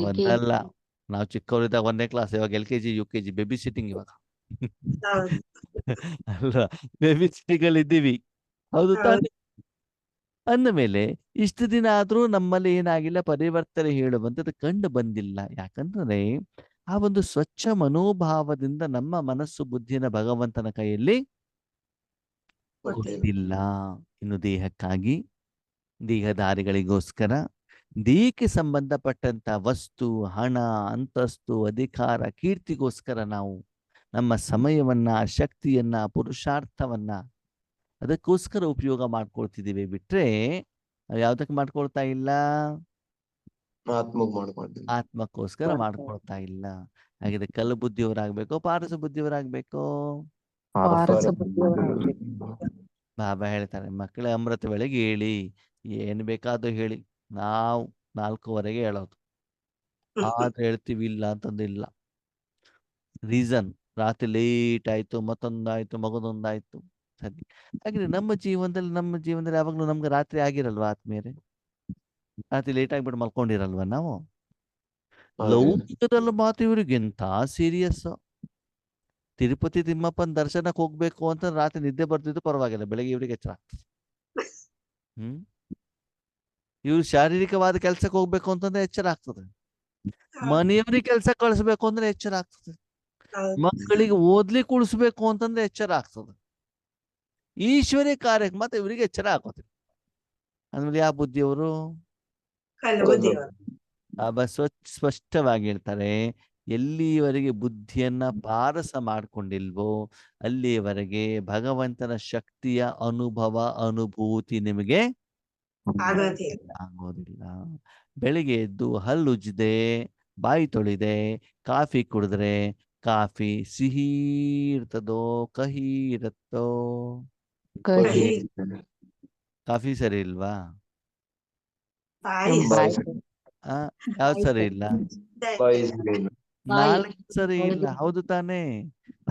ಒಂದಲ್ಲ, ನಾವು ಚಿಕ್ಕವರಿದ್ದಾಗ 1ನೇ ಕ್ಲಾಸ್, ಇವಾಗ LKG UKG ಬೇಬಿ ಸಿಟ್ಟಿಂಗ್ ಇವಾಗ. ಹೌದು ಅಲ್ವಾ? ವ್ಯಭಿಚಾರಿಗಳಿದ್ದೀವಿ, ಹೌದು ಹೌದು ತಾನೆ? ಅಂದ ಮೇಲೆ ಇಷ್ಟು ದಿನ ಆದ್ರೂ ನಮ್ಮಲ್ಲಿ ಏನಾಗಿಲ್ಲ, ಪರಿವರ್ತನೆ ಹೇಳುವಂಥದ್ದು ಕಂಡು ಬಂದಿಲ್ಲ. ಯಾಕಂದ್ರೆ ಆ ಒಂದು ಸ್ವಚ್ಛ ಮನೋಭಾವದಿಂದ ನಮ್ಮ ಮನಸ್ಸು ಬುದ್ಧಿನ ಭಗವಂತನ ಕೈಯಲ್ಲಿ ಗೊತ್ತಿಲ್ಲ ಕೊಟ್ಟಿಲ್ಲ. ಇನ್ನು ದೇಹಕ್ಕಾಗಿ, ದೇಹಧಾರಿಗಳಿಗೋಸ್ಕರ, ದೇಹಕ್ಕೆ ಸಂಬಂಧಪಟ್ಟಂತ ವಸ್ತು, ಹಣ, ಅಂತಸ್ತು, ಅಧಿಕಾರ, ಕೀರ್ತಿಗೋಸ್ಕರ ನಾವು ನಮ್ಮ ಸಮಯವನ್ನ, ಶಕ್ತಿಯನ್ನ, ಪುರುಷಾರ್ಥವನ್ನ ಅದಕ್ಕೋಸ್ಕರ ಉಪಯೋಗ ಮಾಡ್ಕೊಳ್ತಿದ್ದೀವಿ ಬಿಟ್ರೆ ಯಾವ್ದಕ್ಕೆ ಮಾಡ್ಕೊಳ್ತಾ ಇಲ್ಲ? ಆತ್ಮಗ್ ಮಾಡ್ಕೊಂಡಿದ್ದೀನಿ. ಆತ್ಮಕ್ಕೋಸ್ಕರ ಮಾಡ್ಕೊಳ್ತಾ ಇಲ್ಲ. ಹಾಗಿದ್ರೆ ಕಲ್ಲು ಬುದ್ಧಿಯವರಾಗ್ಬೇಕು, ಪಾರಸ ಬುದ್ಧಿಯವರಾಗ್ಬೇಕು? ಪಾರಸ ಬುದ್ಧಿಯವರಾಗ್ಬೇಕು. ಬಾಬಾ ಹೇಳ್ತಾರೆ, ಮಕ್ಕಳ ಅಮೃತ ವೇಳೆಗೆ ಹೇಳಿ, ಏನು ಬೇಕಾದ್ರೂ ಹೇಳಿ, ನಾವು 4:15 ಹೇಳೋದು. ಆದ್ರೆ ಹೇಳ್ತೀವಿ ಇಲ್ಲ ಅಂತಂದಿಲ್ಲ. ರೀಸನ್, ರಾತ್ರಿ ಲೇಟ್ ಆಯ್ತು, ಮತ್ತೊಂದಾಯ್ತು, ಮಗದೊಂದಾಯ್ತು. ಸರಿ. ಹಾಗೆ ನಮ್ಮ ಜೀವನದಲ್ಲಿ ಯಾವಾಗ್ಲೂ ನಮ್ಗೆ ರಾತ್ರಿ ಆಗಿರಲ್ವಾ ಆತ್ಮೀಯರೇ? ರಾತ್ರಿ ಲೇಟ್ ಆಗಿಬಿಟ್ಟು ಮಲ್ಕೊಂಡಿರಲ್ವಾ ನಾವು? ಲೌಕಿಕದಲ್ಲಿ ಮಾತು ಇವ್ರಿಗೆ ಎಂತ ಸೀರಿಯಸ್. ತಿರುಪತಿ ತಿಮ್ಮಪ್ಪನ ದರ್ಶನಕ್ಕೆ ಹೋಗ್ಬೇಕು ಅಂತ ರಾತ್ರಿ ನಿದ್ದೆ ಬರ್ತಿದ್ದು ಪರವಾಗಿಲ್ಲ, ಬೆಳಗ್ಗೆ ಇವ್ರಿಗೆ ಎಚ್ಚರ ಆಗ್ತದೆ. ಇವ್ರು ಶಾರೀರಿಕವಾದ ಕೆಲ್ಸಕ್ಕೆ ಹೋಗ್ಬೇಕು ಅಂತಂದ್ರೆ ಎಚ್ಚರ ಆಗ್ತದೆ. ಮನೆಯವ್ರಿಗೆ ಕೆಲ್ಸ ಕಳಿಸ್ಬೇಕು ಅಂದ್ರೆ ಎಚ್ಚರ ಆಗ್ತದೆ. ಮಕ್ಕಳಿಗೆ ಓದ್ಲಿಕ್ಕೆ ಉಳಿಸ್ಬೇಕು ಅಂತಂದ್ರೆ ಎಚ್ಚರ ಆಗ್ತದೆ. ಈಶ್ವರಿ ಕಾರ್ಯಕ್ಕೆ ಮತ್ತೆ ಇವರಿಗೆ ಎಚ್ಚರ ಆಗೋದಿಲ್ಲ. ಅಂದ್ಮೇಲೆ ಯಾವ ಬುದ್ಧಿಯವರು? ಸ್ಪಷ್ಟವಾಗಿ ಹೇಳ್ತಾರೆ, ಎಲ್ಲಿವರೆಗೆ ಬುದ್ಧಿಯನ್ನ ಪಾರಸ ಮಾಡ್ಕೊಂಡಿಲ್ವೋ ಅಲ್ಲಿಯವರೆಗೆ ಭಗವಂತನ ಶಕ್ತಿಯ ಅನುಭವ, ಅನುಭೂತಿ ನಿಮಗೆ ಆಗೋದಿಲ್ಲ. ಬೆಳಿಗ್ಗೆ ಎದ್ದು ಹಲ್ಲುಜ್ಜಿದೆ, ಬಾಯಿ ತೊಳಿದೆ, ಕಾಫಿ ಕುಡಿದ್ರೆ ಕಾಫಿ ಸಿಹಿ ಇರ್ತದೋ, ಕಹಿ ಇರುತ್ತೋ? ಕಾಫಿ ಸರಿ ಇಲ್ವಾ? ಯಾವ್ದು ಸರಿ ಇಲ್ಲ? ನಾಲ್ಕು ಸರಿ ಇಲ್ಲ, ಹೌದು ತಾನೇ?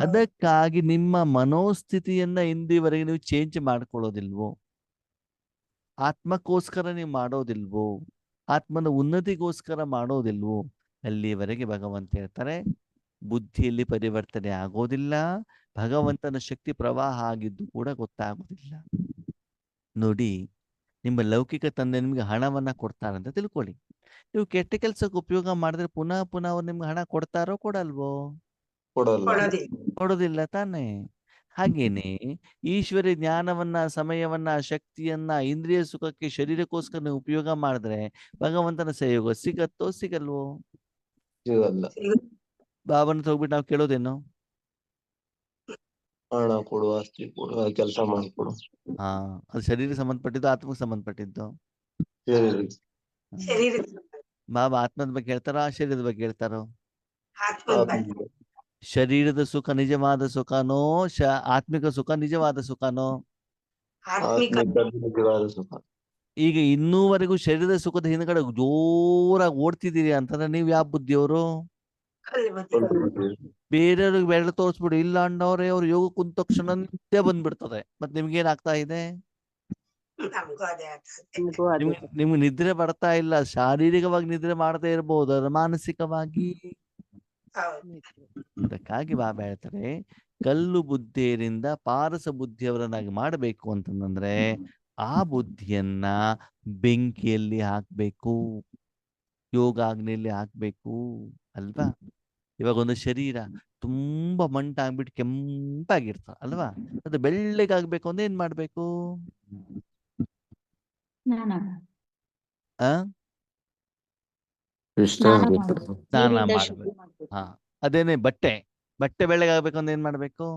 ಅದಕ್ಕಾಗಿ ನಿಮ್ಮ ಮನೋಸ್ಥಿತಿಯನ್ನ ಇಂದಿವರೆಗೆ ನೀವು ಚೇಂಜ್ ಮಾಡ್ಕೊಳ್ಳೋದಿಲ್ವೋ? ಆತ್ಮಕ್ಕೋಸ್ಕರ ನೀವು ಮಾಡೋದಿಲ್ವೋ? ಆತ್ಮನ ಉನ್ನತಿಗೋಸ್ಕರ ಮಾಡೋದಿಲ್ವೋ? ಅಲ್ಲಿವರೆಗೆ ಭಗವಂತ ಹೇಳ್ತಾರೆ, ಬುದ್ಧಿಯಲ್ಲಿ ಪರಿವರ್ತನೆ ಆಗೋದಿಲ್ಲ, ಭಗವಂತನ ಶಕ್ತಿ ಪ್ರವಾಹ ಆಗಿದ್ದು ಕೂಡ ಗೊತ್ತಾಗೋದಿಲ್ಲ. ನೋಡಿ, ನಿಮ್ಮ ಲೌಕಿಕ ತಂದೆ ನಿಮ್ಗೆ ಹಣವನ್ನ ಕೊಡ್ತಾರಂತ ತಿಳ್ಕೊಳ್ಳಿ. ನೀವು ಕೆಟ್ಟ ಕೆಲ್ಸಕ್ಕೆ ಉಪಯೋಗ ಮಾಡಿದ್ರೆ ಪುನಃ ಅವ್ರು ನಿಮ್ಗೆ ಹಣ ಕೊಡ್ತಾರೋ ಕೊಡಲ್ವೋ? ಕೊಡೋದಿಲ್ಲ ತಾನೇ? ಹಾಗೇನೆ ಈಶ್ವರಿ ಜ್ಞಾನವನ್ನ, ಸಮಯವನ್ನ, ಶಕ್ತಿಯನ್ನ ಇಂದ್ರಿಯ ಸುಖಕ್ಕೆ, ಶರೀರಕ್ಕೋಸ್ಕರ ನೀವು ಉಪಯೋಗ ಮಾಡಿದ್ರೆ ಭಗವಂತನ ಸಹಯೋಗ ಸಿಗತ್ತೋ ಸಿಗಲ್ವೋ? ಬಾಬನ ಹೋಗ್ಬಿಟ್ಟು ನಾವು ಕೇಳೋದೇನು? ಹಣ ಕೊಡು, ಆಸ್ತಿ ಕೊಡು, ಕೆಲಸ ಮಾಡ್ಕೊಡು. ಅದು ಶರೀರ ಸಂಬಂಧಪಟ್ಟಿದ್ದು, ಆತ್ಮಕ್ಕೆ ಸಂಬಂಧಪಟ್ಟಿದ್ದು? ಬಾಬಾ ಆತ್ಮದ ಬಗ್ಗೆ ಹೇಳ್ತಾರೋ, ಶರೀರದ ಬಗ್ಗೆ ಹೇಳ್ತಾರೋ? ಶರೀರದ ಸುಖ ನಿಜವಾದ ಸುಖನೋ, ಆತ್ಮಿಕ ಸುಖ ನಿಜವಾದ ಸುಖನೋ? ಈಗ ಇನ್ನೂವರೆಗೂ ಶರೀರದ ಸುಖದ ಹಿಂದ್ಗಡೆ ಜೋರಾಗಿ ಓಡ್ತಿದ್ದೀರಿ ಅಂತಂದ್ರೆ ನೀವು ಯಾವ ಬುದ್ಧಿಯವರು? ಬೇರೆಯವ್ರಿಗೆ ಬೆರಳು ತೋರಿಸ್ಬಿಡು, ಇಲ್ಲ ಅಣ್ಣವ್ರೆ ಅವ್ರು ಯೋಗ ಕುಂತ ತಕ್ಷಣ ನಿದ್ದೆ ಬಂದ್ಬಿಡ್ತದೆ. ಮತ್ತೆ ನಿಮ್ಗೇನಾಗ್ತಾ ಇದೆ? ನಿಮ್ಗೆ ನಿದ್ರೆ ಬರ್ತಾ ಇಲ್ಲ. ಶಾರೀರಿಕವಾಗಿ ನಿದ್ರೆ ಮಾಡದೇ ಇರಬಹುದು, ಅದು ಮಾನಸಿಕವಾಗಿ. ಅದಕ್ಕಾಗಿ ಬಾಬಾ ಹೇಳ್ತಾರೆ, ಕಲ್ಲು ಬುದ್ಧಿಯರಿಂದ ಪಾರಸ ಬುದ್ಧಿಯವರನ್ನಾಗಿ ಮಾಡಬೇಕು ಅಂತಂದ್ರೆ ಆ ಬುದ್ಧಿಯನ್ನ ಬೆಂಕಿಯಲ್ಲಿ ಹಾಕ್ಬೇಕು, ಯೋಗಾಗ್ನಿಯಲ್ಲಿ ಹಾಕ್ಬೇಕು ಅಲ್ವಾ? ಇವಾಗ ಒಂದು ಶರೀರ ತುಂಬಾ ಮಂಟಾಗ್ಬಿಟ್ಟು ಕೆಂಪಾಗಿರ್ತ ಅಲ್ವಾ? ಅದು ಬೆಳ್ಳಗಾಗ್ಬೇಕು ಅಂದ್ರೆ ಏನ್ ಮಾಡ್ಬೇಕು? ಸ್ನಾನ ಮಾಡ್ಬೇಕು. ಅದೇನೆ ಬಟ್ಟೆ ಬೆಳ್ಳಗಾಗ್ಬೇಕು ಅಂದ್ರೆ ಏನ್ ಮಾಡ್ಬೇಕು?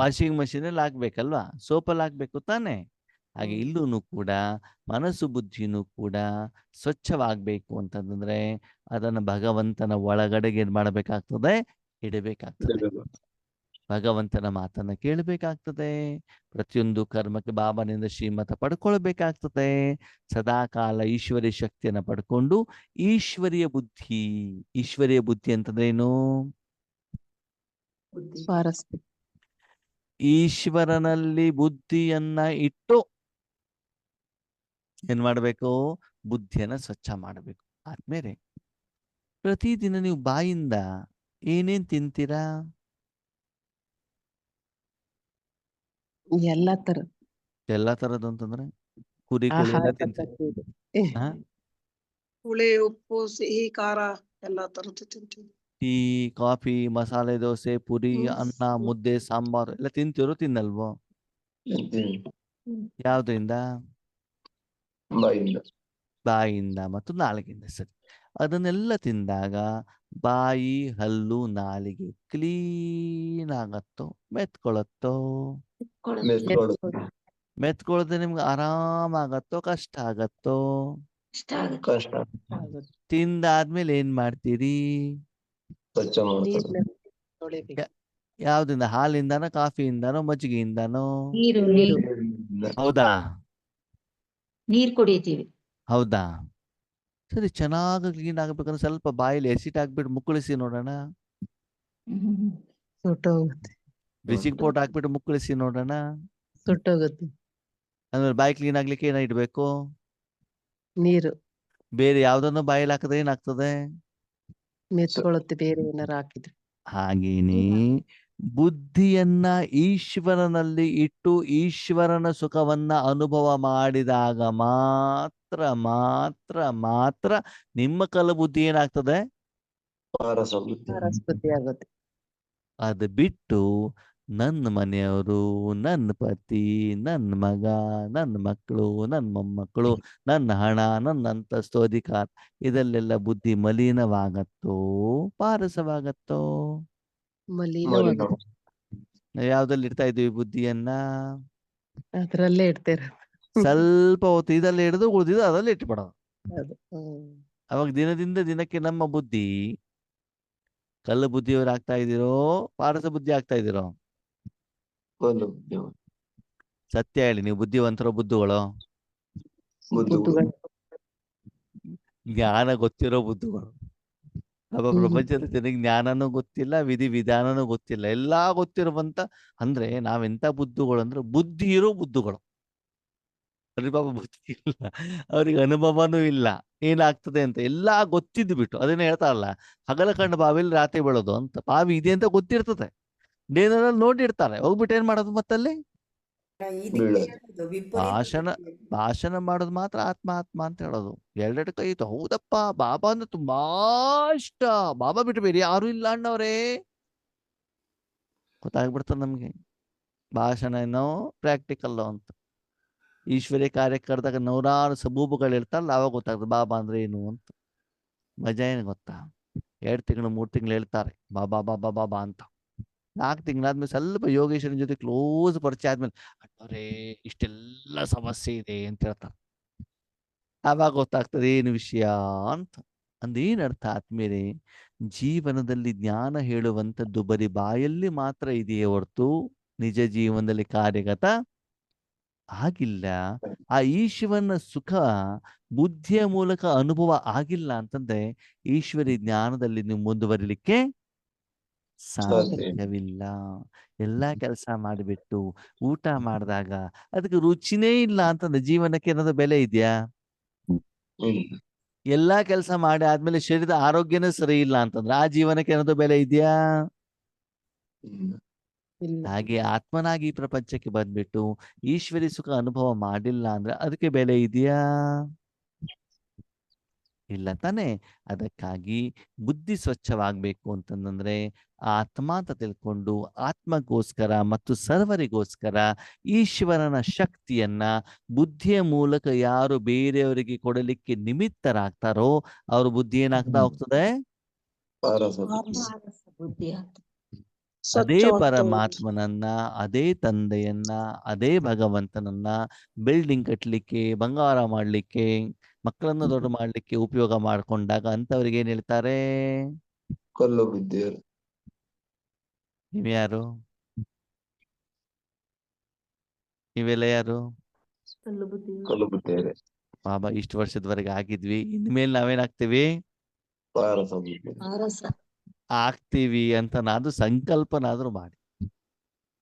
ವಾಷಿಂಗ್ ಮಷೀನ್ ಅಲ್ಲಿ ಹಾಕ್ಬೇಕಲ್ವಾ? ಸೋಪಲ್ಲಿ ಹಾಕ್ಬೇಕು ತಾನೆ? ಹಾಗೆ ಇಲ್ಲೂ ಕೂಡ ಮನಸ್ಸು ಬುದ್ಧಿನೂ ಕೂಡ ಸ್ವಚ್ಛವಾಗ್ಬೇಕು ಅಂತಂದ್ರೆ ಅದನ್ನ ಭಗವಂತನ ಒಳಗಡೆಗೆ ಏನ್ ಮಾಡಬೇಕಾಗ್ತದೆ? ಇಡಬೇಕಾಗ್ತದೆ. ಭಗವಂತನ ಮಾತನ್ನ ಕೇಳಬೇಕಾಗ್ತದೆ. ಪ್ರತಿಯೊಂದು ಕರ್ಮಕ್ಕೆ ಬಾಬನಿಂದ ಶ್ರೀಮತ ಪಡ್ಕೊಳ್ಬೇಕಾಗ್ತದೆ. ಸದಾಕಾಲ ಈಶ್ವರಿಯ ಶಕ್ತಿಯನ್ನ ಪಡ್ಕೊಂಡು ಈಶ್ವರಿಯ ಬುದ್ಧಿ ಅಂತಂದ್ರೆ ಏನು? ಈಶ್ವರನಲ್ಲಿ ಬುದ್ಧಿಯನ್ನ ಇಟ್ಟು ಏನ್ ಮಾಡ್ಬೇಕು? ಬುದ್ಧಿಯನ್ನ ಸ್ವಚ್ಛ ಮಾಡಬೇಕು. ಆದ್ಮೇಲೆ ಪ್ರತಿದಿನ ನೀವು ಬಾಯಿಂದ ಏನೇನ್ ತಿಂತೀರಾ? ಎಲ್ಲಾ ತರ ಎಲ್ಲಾ ತರದ್ದು ಅಂತಂದ್ರೆ ಕುರಿ ಕೋಳಿ ಆಹಾರ ಎಲ್ಲ ತಿಂತೀರಾ? ಪದ್ಧತಿ ಇದೆ. ಹಾ? ಹುಳಿ, ಉಪ್ಪು, ಸಿಹಿ, ಖಾರ ಎಲ್ಲಾ ತರದ್ದು ತಿಂತೀವಿ. ಟೀ, ಕಾಫಿ, ಮಸಾಲೆ ದೋಸೆ, ಪುರಿ, ಅನ್ನ, ಹ್ಮ್. ಮುದ್ದೆ, ಸಾಂಬಾರು ಎಲ್ಲ ತಿಂತೀರೋ ತಿನ್ನಲ್ವೋ? ತಿಂತೀವಿ. ಯಾವ್ದ್ರಿಂದ? ಬಾಯಿಂದ. ಬಾಯಿಯಿಂದ ಮತ್ತು ನಾಲಿಗೆಯಿಂದ. ಸರಿ. ಅದನ್ನೆಲ್ಲ ತಿಂದಾಗ ಬಾಯಿ, ಹಲ್ಲು, ನಾಲಿಗೆ ಕ್ಲೀನ್ ಆಗತ್ತೋ ಮೆತ್ಕೊಳತ್ತೋ? ಮೆತ್ಕೊಳ್ಳೋದು. ಮೆತ್ಕೊಳದೆ ನಿಮ್ಗೆ ಆರಾಮ ಆಗತ್ತೋ ಕಷ್ಟ ಆಗತ್ತೋ? ಕಷ್ಟ. ಆಗುತ್ತೆ. ತಿಂದಾದ್ಮೇಲೆ ಏನ್ ಮಾಡ್ತೀರಿ? ಸ್ವಚ್ಛ ಮಾಡ್ತಾರೆ. ನೀರಿನಲ್ಲಿ ತೊಳಿಬೇಕು. ಯಾವ್ದಿಂದ? ಹಾಲಿಂದನೋ ಕಾಫಿಯಿಂದನೋ ಮಜ್ಜಿಗೆಯಿಂದನೋ? ನೀರು ನೀರು. ಹೌದಾ? ನೀರ್ ಕುಡಿತೀವಿ. ಹೌದಾ? ಸರಿ, ಚೆನ್ನಾಗಿ ಕ್ಲೀನ್ ಆಗ್ಬೇಕಂದ್ರೆ ಸ್ವಲ್ಪ ಬಾಯಲ್ಲಿ ಎಸಿಟ್ ಹಾಕ್ಬಿಟ್ಟು ಮುಕ್ಕಳಿಸಿ ನೋಡೋಣ. ಸುಟ್ಟೋಗುತ್ತೆ. ಬ್ಲೀಚಿಂಗ್ ಪೌಡರ್ ಹಾಕ್ಬಿಟ್ಟು ಮುಕ್ಕಳಿಸಿ ನೋಡೋಣ. ಸುಟ್ಟೋಗುತ್ತೆ. ಆಮೇಲೆ ಬಾಯಿ ಕ್ಲೀನ್ ಆಗ್ಲಿಕ್ಕೆ ಏನ ಇಡ್ಬೇಕು? ನೀರು ಬೇರೆ ಯಾವ್ದನ್ನು ಬಾಯಲ್ಲಿ ಹಾಕಿದ್ರೆ ಏನಾಗ್ತದೆ? ಮೆತ್ಕೊಳ್ಳುತ್ತೆ ಬೇರೆ ಏನಾರು ಹಾಕಿದ್ರೆ. ಹಾಗೇನೆ ಬುದ್ಧಿಯನ್ನ ಈಶ್ವರನಲ್ಲಿ ಇಟ್ಟು ಈಶ್ವರನ ಸುಖವನ್ನ ಅನುಭವ ಮಾಡಿದಾಗ ಮಾತ್ರ ಮಾತ್ರ ಮಾತ್ರ ನಿಮ್ಮ ಬುದ್ಧಿ ಏನಾಗ್ತದೆ? ಪಾರಸ ಬುದ್ಧಿ. ಬುದ್ಧಿ ಆಗುತ್ತೆ. ಅದು ಬಿಟ್ಟು ನನ್ನ ಮನೆಯವರು, ನನ್ನ ಪತಿ, ನನ್ನ ಮಗ, ನನ್ನ ಮಕ್ಕಳು, ನನ್ನ ಮೊಮ್ಮಕ್ಕಳು, ನನ್ನ ಹಣ, ನನ್ನ ಅಂತಸ್ತು, ಅಧಿಕಾರ ಇದಲ್ಲೆಲ್ಲ ಬುದ್ಧಿ ಮಲಿನವಾಗತ್ತೋ ಪಾರಸವಾಗತ್ತೋ? ಮಲಿನವಾಗುತ್ತೆ. ನಾವು ಯಾವ್ದ್ರಲ್ಲಿ ಇಡ್ತಾ ಇದೀವಿ ಬುದ್ಧಿಯನ್ನ? ಅದ್ರಲ್ಲೇ ಇಡ್ತೇರ. ಸ್ವಲ್ಪ ಹೊತ್ತು ಇದರಲ್ಲಿ ಹಿಡಿದು ಉಳಿದಿದ್ದು ಅದರಲ್ಲಿ ಇಟ್ಬಿಡೋದು. ಅದು ಅವಾಗ ದಿನದಿಂದ ದಿನಕ್ಕೆ ನಮ್ಮ ಬುದ್ಧಿ ಕಲ್ಲು ಬುದ್ಧಿಯವರು ಆಗ್ತಾ ಇದ್ದೀರೋ ಪಾರಸ ಬುದ್ಧಿ ಆಗ್ತಾ ಇದ್ದೀರೋ? ಒಂದು ಬುದ್ಧಿ. ಸತ್ಯ ಹೇಳಿ, ನೀವು ಬುದ್ಧಿವಂತರೋ ಬುದ್ಧುಗಳು? ಬುದ್ಧಿಗಳು. ಜ್ಞಾನ ಗೊತ್ತಿರೋ ಬುದ್ಧುಗಳು. ನಮ್ಮ ಪ್ರಪಂಚದ ಜನಕ್ಕೆ ಜ್ಞಾನನೂ ಗೊತ್ತಿಲ್ಲ, ವಿಧಿ ವಿಧಾನನೂ ಗೊತ್ತಿಲ್ಲ, ಎಲ್ಲಾ ಗೊತ್ತಿರುವಂತ ಅಂದ್ರೆ ನಾವೆಂತ ಬುದ್ಧುಗಳು ಅಂದ್ರೆ ಬುದ್ಧಿ ಇರೋ ಬುದ್ಧುಗಳು. ಅವ್ರಿಗೆ ಪಾಪ ಬುದ್ಧಿ ಇಲ್ಲ, ಅವ್ರಿಗೆ ಅನುಭವನೂ ಇಲ್ಲ ಏನಾಗ್ತದೆ ಅಂತ. ಎಲ್ಲಾ ಗೊತ್ತಿದ್ದು ಬಿಟ್ಟು ಅದನ್ನ ಹೇಳ್ತಾರಲ್ಲ, ಹಗಲ ಕಂಡು ಬಾವಿಲಿ ರಾತ್ರಿ ಬೀಳೋದು ಅಂತ. ಬಾವಿ ಇದೆ ಅಂತ ಗೊತ್ತಿರ್ತದೆ, ನೇನಲ್ಲಿ ನೋಡಿರ್ತಾರೆ, ಹೋಗ್ಬಿಟ್ಟು ಏನ್ ಮಾಡೋದು ಮತ್ತಲ್ಲಿ? ಭಾಷಣ ಮಾಡೋದು ಮಾತ್ರ ಆತ್ಮ ಆತ್ಮ ಅಂತ ಹೇಳೋದು. ಎರಡೆರಡು ಕೈ ಇತ್ತು. ಹೌದಪ್ಪ, ಬಾಬಾ ಅಂದ್ರೆ ತುಂಬಾ ಇಷ್ಟ, ಬಾಬಾ ಬಿಟ್ಟು ಬೇರೆ ಯಾರು ಇಲ್ಲ ಅಣ್ಣವ್ರೇ. ಗೊತ್ತಾಗ್ಬಿಡ್ತದೆ ನಮ್ಗೆ ಭಾಷಣ ಏನೋ ಪ್ರಾಕ್ಟಿಕಲ್ ಅಂತ. ಈಶ್ವರ್ಯ ಕಾರ್ಯ ಕರೆದಾಗ ನೂರಾರು ಸಬೂಬುಗಳು ಇರ್ತಾರಲ್ಲ, ಅವಾಗ ಗೊತ್ತಾಗ್ತದೆ ಬಾಬಾ ಅಂದ್ರೆ ಏನು ಅಂತ. ಮಜಾ ಏನು ಗೊತ್ತಾ? 2 ತಿಂಗಳು 3 ತಿಂಗಳು ಹೇಳ್ತಾರೆ ಬಾಬಾ ಬಾಬಾ ಬಾಬಾ ಅಂತ. 4 ತಿಂಗಳಾದ್ಮೇಲೆ ಸ್ವಲ್ಪ ಯೋಗೇಶ್ವರನ ಜೊತೆ ಕ್ಲೋಸ್ ಪರಿಚಯ ಆದ್ಮೇಲೆ ಅಣ್ಣವ್ರೇ ಇಷ್ಟೆಲ್ಲ ಸಮಸ್ಯೆ ಇದೆ ಅಂತ ಹೇಳ್ತಾರೆ. ಆವಾಗ ಗೊತ್ತಾಗ್ತದೆ ಏನು ವಿಷಯ ಅಂತ. ಅಂದೇನ್ ಅರ್ಥ ಆದ್ಮೇಲೆ ಜೀವನದಲ್ಲಿ ಜ್ಞಾನ ಹೇಳುವಂಥದ್ದು ಬರೀ ಬಾಯಲ್ಲಿ ಮಾತ್ರ ಇದೆಯೇ ಹೊರತು ನಿಜ ಜೀವನದಲ್ಲಿ ಕಾರ್ಯಗತ ಆಗಿಲ್ಲ. ಆ ಈಶ್ವರನ ಸುಖ ಬುದ್ಧಿಯ ಮೂಲಕ ಅನುಭವ ಆಗಿಲ್ಲ ಅಂತಂದ್ರೆ ಈಶ್ವರಿ ಜ್ಞಾನದಲ್ಲಿ ನೀವು ಮುಂದುವರಿಲಿಕ್ಕೆ ಸಾಧ್ಯವಿಲ್ಲ. ಎಲ್ಲಾ ಕೆಲಸ ಮಾಡಿಬಿಟ್ಟು ಊಟ ಮಾಡಿದಾಗ ಅದಕ್ಕೆ ರುಚಿನೇ ಇಲ್ಲ ಅಂತಂದ್ರೆ ಜೀವನಕ್ಕೆ ಏನಾದ್ರು ಬೆಲೆ ಇದೆಯಾ? ಎಲ್ಲಾ ಕೆಲಸ ಮಾಡಿ ಆದ್ಮೇಲೆ ಶರೀರದ ಆರೋಗ್ಯನೇ ಸರಿ ಇಲ್ಲ ಅಂತಂದ್ರೆ ಆ ಜೀವನಕ್ಕೆ ಏನಾದ್ರು ಬೆಲೆ ಇದೆಯಾ? ಹಾಗೆ ಆತ್ಮನಾಗಿ ಈ ಪ್ರಪಂಚಕ್ಕೆ ಬಂದ್ಬಿಟ್ಟು ಈಶ್ವರಿ ಸುಖ ಅನುಭವ ಮಾಡಿಲ್ಲ ಅಂದ್ರೆ ಅದಕ್ಕೆ ಬೆಲೆ ಇದೆಯಾ? ಇಲ್ಲ ತಾನೆ. ಅದಕ್ಕಾಗಿ ಬುದ್ಧಿ ಸ್ವಚ್ಛವಾಗಬೇಕು ಅಂತಂದ್ರೆ ಆತ್ಮ ಅಂತ ತಿಳ್ಕೊಂಡು ಆತ್ಮಗೋಸ್ಕರ ಮತ್ತು ಸರ್ವರಿಗೋಸ್ಕರ ಈಶ್ವರನ ಶಕ್ತಿಯನ್ನ ಬುದ್ಧಿಯ ಮೂಲಕ ಯಾರು ಬೇರೆಯವರಿಗೆ ಕೊಡಲಿಕ್ಕೆ ನಿಮಿತ್ತರಾಗ್ತಾರೋ ಅವ್ರ ಬುದ್ಧಿ ಏನಾಗ್ತಾ ಹೋಗ್ತದೆ? ಬುದ್ಧಿ ಅದೇ ಪರಮಾತ್ಮನನ್ನ, ಅದೇ ತಂದೆಯನ್ನ, ಅದೇ ಭಗವಂತನನ್ನ ಬಿಲ್ಡಿಂಗ್ ಕಟ್ಟಲಿಕ್ಕೆ, ಬಂಗಾರ ಮಾಡ್ಲಿಕ್ಕೆ, ಮಕ್ಕಳನ್ನು ದೊಡ್ಡ ಮಾಡ್ಲಿಕ್ಕೆ ಉಪಯೋಗ ಮಾಡ್ಕೊಂಡಾಗ ಅಂತವ್ರಿಗೆ ಏನ್ ಹೇಳ್ತಾರೆ? ಕಲ್ಲು ಬುದ್ಧಿ. ನೀವ್ಯಾರು? ನೀವೆಲ್ಲ ಯಾರು? ಕಲ್ಲು ಬುದ್ಧಿ. ಬಾಬಾ ಇಷ್ಟು ವರ್ಷದವರೆಗೆ ಆಗಿದ್ವಿ, ಇನ್ಮೇಲೆ ನಾವೇನಾಗ್ತೀವಿ? ಆಗ್ತೀವಿ ಅಂತ ನಾದು ಸಂಕಲ್ಪನಾದ್ರೂ ಮಾಡಿ.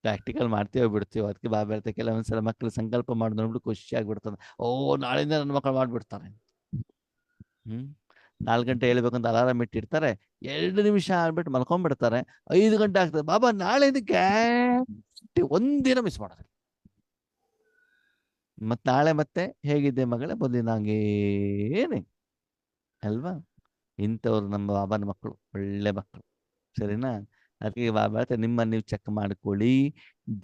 ಪ್ರಾಕ್ಟಿಕಲ್ ಮಾಡ್ತೀವೋ ಬಿಡ್ತೀವೋ ಅದಕ್ಕೆ ಬಾಬಾ ಹೇಳ್ತಾರೆ, ಕೆಲವೊಂದ್ಸಲ ಮಕ್ಕಳು ಸಂಕಲ್ಪ ಮಾಡಿ ನೋಡ್ಬಿಟ್ಟು ಖುಷಿ ಆಗ್ಬಿಡ್ತದೆ. ಓ ನಾಳೆಯಿಂದ ನನ್ನ ಮಕ್ಕಳು ಮಾಡ್ಬಿಡ್ತಾರೆ. 4 ಗಂಟೆ ಹೇಳ್ಬೇಕಂತ ಅಲಾರಾಮ್ ಇಟ್ಟಿರ್ತಾರೆ, 2 ನಿಮಿಷ ಆಗ್ಬಿಟ್ಟು ಮಲ್ಕೊಂಡ್ಬಿಡ್ತಾರೆ. 5 ಗಂಟೆ ಆಗ್ತದೆ, ಬಾಬಾ ನಾಳೆಯಿಂದ ಗ್ಯಾರಂಟಿ ಒಂದಿನ ಮಿಸ್ ಮಾಡೋದಿಲ್ಲ. ಮತ್ ನಾಳೆ ಮತ್ತೆ ಹೇಗಿದ್ದೆ ಮಗಳೇ, ಬಂದಿನಾಗೇನೆ ಅಲ್ವಾ? ಇಂಥವ್ರು ನಮ್ಮ ಬಾಬಾನ ಮಕ್ಕಳು, ಒಳ್ಳೆ ಮಕ್ಕಳು, ಸರಿನಾ? ಅದಕ್ಕೆ ಬಾಬಾ ನಿಮ್ಮನ್ನು ನೀವು ಚೆಕ್ ಮಾಡ್ಕೊಳ್ಳಿ.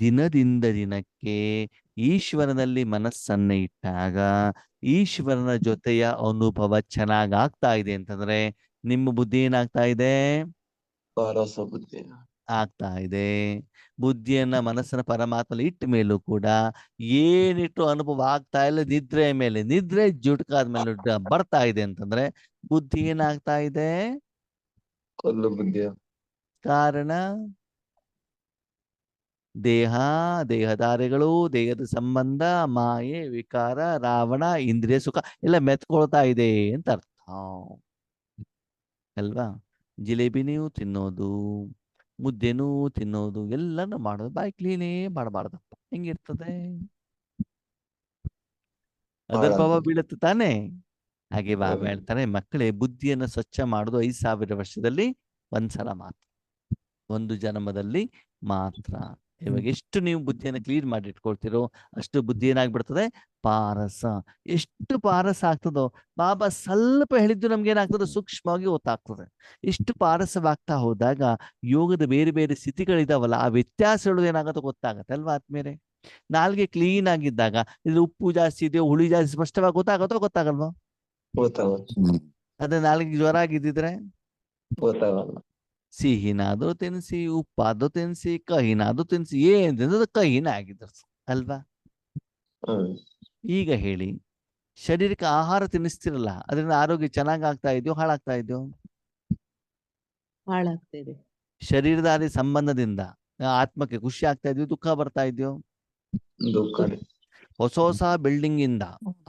ದಿನದಿಂದ ದಿನಕ್ಕೆ ಈಶ್ವರನಲ್ಲಿ ಮನಸ್ಸನ್ನ ಇಟ್ಟಾಗ ಈಶ್ವರನ ಜೊತೆಯ ಅನುಭವ ಚೆನ್ನಾಗಾಗ್ತಾ ಇದೆ ಅಂತಂದ್ರೆ ನಿಮ್ಮ ಬುದ್ಧಿ ಏನಾಗ್ತಾ ಇದೆ? ಪಾರಸ ಬುದ್ಧಿ ಆಗ್ತಾ ಇದೆ. ಬುದ್ಧಿಯನ್ನ ಮನಸ್ಸನ್ನ ಪರಮಾತ್ಮಲ್ಲಿ ಇಟ್ಟ ಮೇಲೂ ಕೂಡ ಏನಿಟ್ಟು ಅನುಭವ ಆಗ್ತಾ ಇಲ್ಲ. ನಿದ್ರೆ ಮೇಲೆ ನಿದ್ರೆ ಜುಟ್ಕಾದ್ಮೇಲೆ ಬರ್ತಾ ಇದೆ ಅಂತಂದ್ರೆ ಬುದ್ಧಿ ಏನಾಗ್ತಾ ಇದೆ? ಕಲ್ಲು ಬುದ್ಧಿಯ ಕಾರಣ ದೇಹ, ದೇಹಧಾರಿಗಳು, ದೇಹದ ಸಂಬಂಧ, ಮಾಯೆ, ವಿಕಾರ, ರಾವಣ, ಇಂದ್ರಿಯ ಸುಖ ಎಲ್ಲ ಮೆತ್ಕೊಳ್ತಾ ಇದೆ ಅಂತ ಅರ್ಥ ಅಲ್ವಾ? ಜಿಲೇಬಿನೂ ತಿನ್ನೋದು, ಮುದ್ದೆನೂ ತಿನ್ನೋದು, ಎಲ್ಲನೂ ಮಾಡೋದು, ಬಾಯಿ ಕ್ಲೀನೇ ಮಾಡಬಾರ್ದಪ್ಪ. ಹೆಂಗಿರ್ತದೆ? ಅದರ ಪ್ರಭಾವ ಬೀಳುತ್ತೆ ತಾನೇ. ಹಾಗೆ ಬಾಬಾ ಹೇಳ್ತಾರೆ, ಮಕ್ಕಳೇ ಬುದ್ಧಿಯನ್ನು ಸ್ವಚ್ಛ ಮಾಡೋದು 5000 ವರ್ಷದಲ್ಲಿ ಒಂದ್ಸಲ ಮಾತ್ರ, ಒಂದು ಜನ್ಮದಲ್ಲಿ ಮಾತ್ರ. ಇವಾಗ ಎಷ್ಟು ನೀವು ಬುದ್ಧಿಯನ್ನು ಕ್ಲೀನ್ ಮಾಡಿ ಇಟ್ಕೊಳ್ತಿರೋ ಅಷ್ಟು ಬುದ್ಧಿ ಏನಾಗ್ಬಿಡ್ತದೆ? ಪಾರಸ. ಎಷ್ಟು ಪಾರಸ ಆಗ್ತದೋ ಬಾಬಾ ಸ್ವಲ್ಪ ಹೇಳಿದ್ದು ನಮ್ಗೆ ಏನಾಗ್ತದೆ? ಸೂಕ್ಷ್ಮವಾಗಿ ಗೊತ್ತಾಗ್ತದೆ. ಇಷ್ಟು ಪಾರಸವಾಗ್ತಾ ಹೋದಾಗ ಯೋಗದ ಬೇರೆ ಬೇರೆ ಸ್ಥಿತಿಗಳಿದಾವಲ್ಲ, ಆ ವ್ಯತ್ಯಾಸಗಳು ಏನಾಗುತ್ತೆ ಗೊತ್ತಾಗತ್ತೆ ಅಲ್ವಾ ಆದ್ಮೇಲೆ? ನಾಲ್ಗೆ ಕ್ಲೀನ್ ಆಗಿದ್ದಾಗ ಇದು ಉಪ್ಪು ಜಾಸ್ತಿ ಇದೆಯೋ ಹುಳಿ ಜಾಸ್ತಿ ಸ್ಪಷ್ಟವಾಗಿ ಗೊತ್ತಾಗತ್ತೋ ಗೊತ್ತಾಗಲ್ವಾ? ಅದೇ ನಾಲ್ಗೆ ಜ್ವರ ಆಗಿದ್ದಿದ್ರೆ ಗೊತ್ತಾಗಲ್ಲ. ಸಿಹಿನಾದ್ರೂ ತಿನ್ಸಿ, ಉಪ್ಪಾದ್ರೂ ತಿನ್ಸಿ, ಕಹಿನಾದ್ರೂ ತಿನ್ಸಿ, ಏನ್ ತಿಂದ್ರೆ ಕಹಿನ ಆಗಿದ್ರು ಅಲ್ವಾ? ಈಗ ಹೇಳಿ, ಶರೀರಕ್ಕೆ ಆಹಾರ ತಿನ್ನಿಸ್ತಿರಲ್ಲ, ಅದರಿಂದ ಆರೋಗ್ಯ ಚೆನ್ನಾಗ್ ಆಗ್ತಾ ಇದೆಯೋ ಹಾಳಾಗ್ತಾ ಇದೆಯೋ? ಹಾಳಾಗ್ತಾ ಇದೆ. ಶರೀರದಾರಿ ಸಂಬಂಧದಿಂದ ಆತ್ಮಕ್ಕೆ ಖುಷಿ ಆಗ್ತಾ ಇದೆಯೋ ದುಃಖ ಬರ್ತಾ ಇದೆಯೋ? ದುಃಖ. ಹೊಸ ಹೊಸ ಬಿಲ್ಡಿಂಗ್ ಇಂದ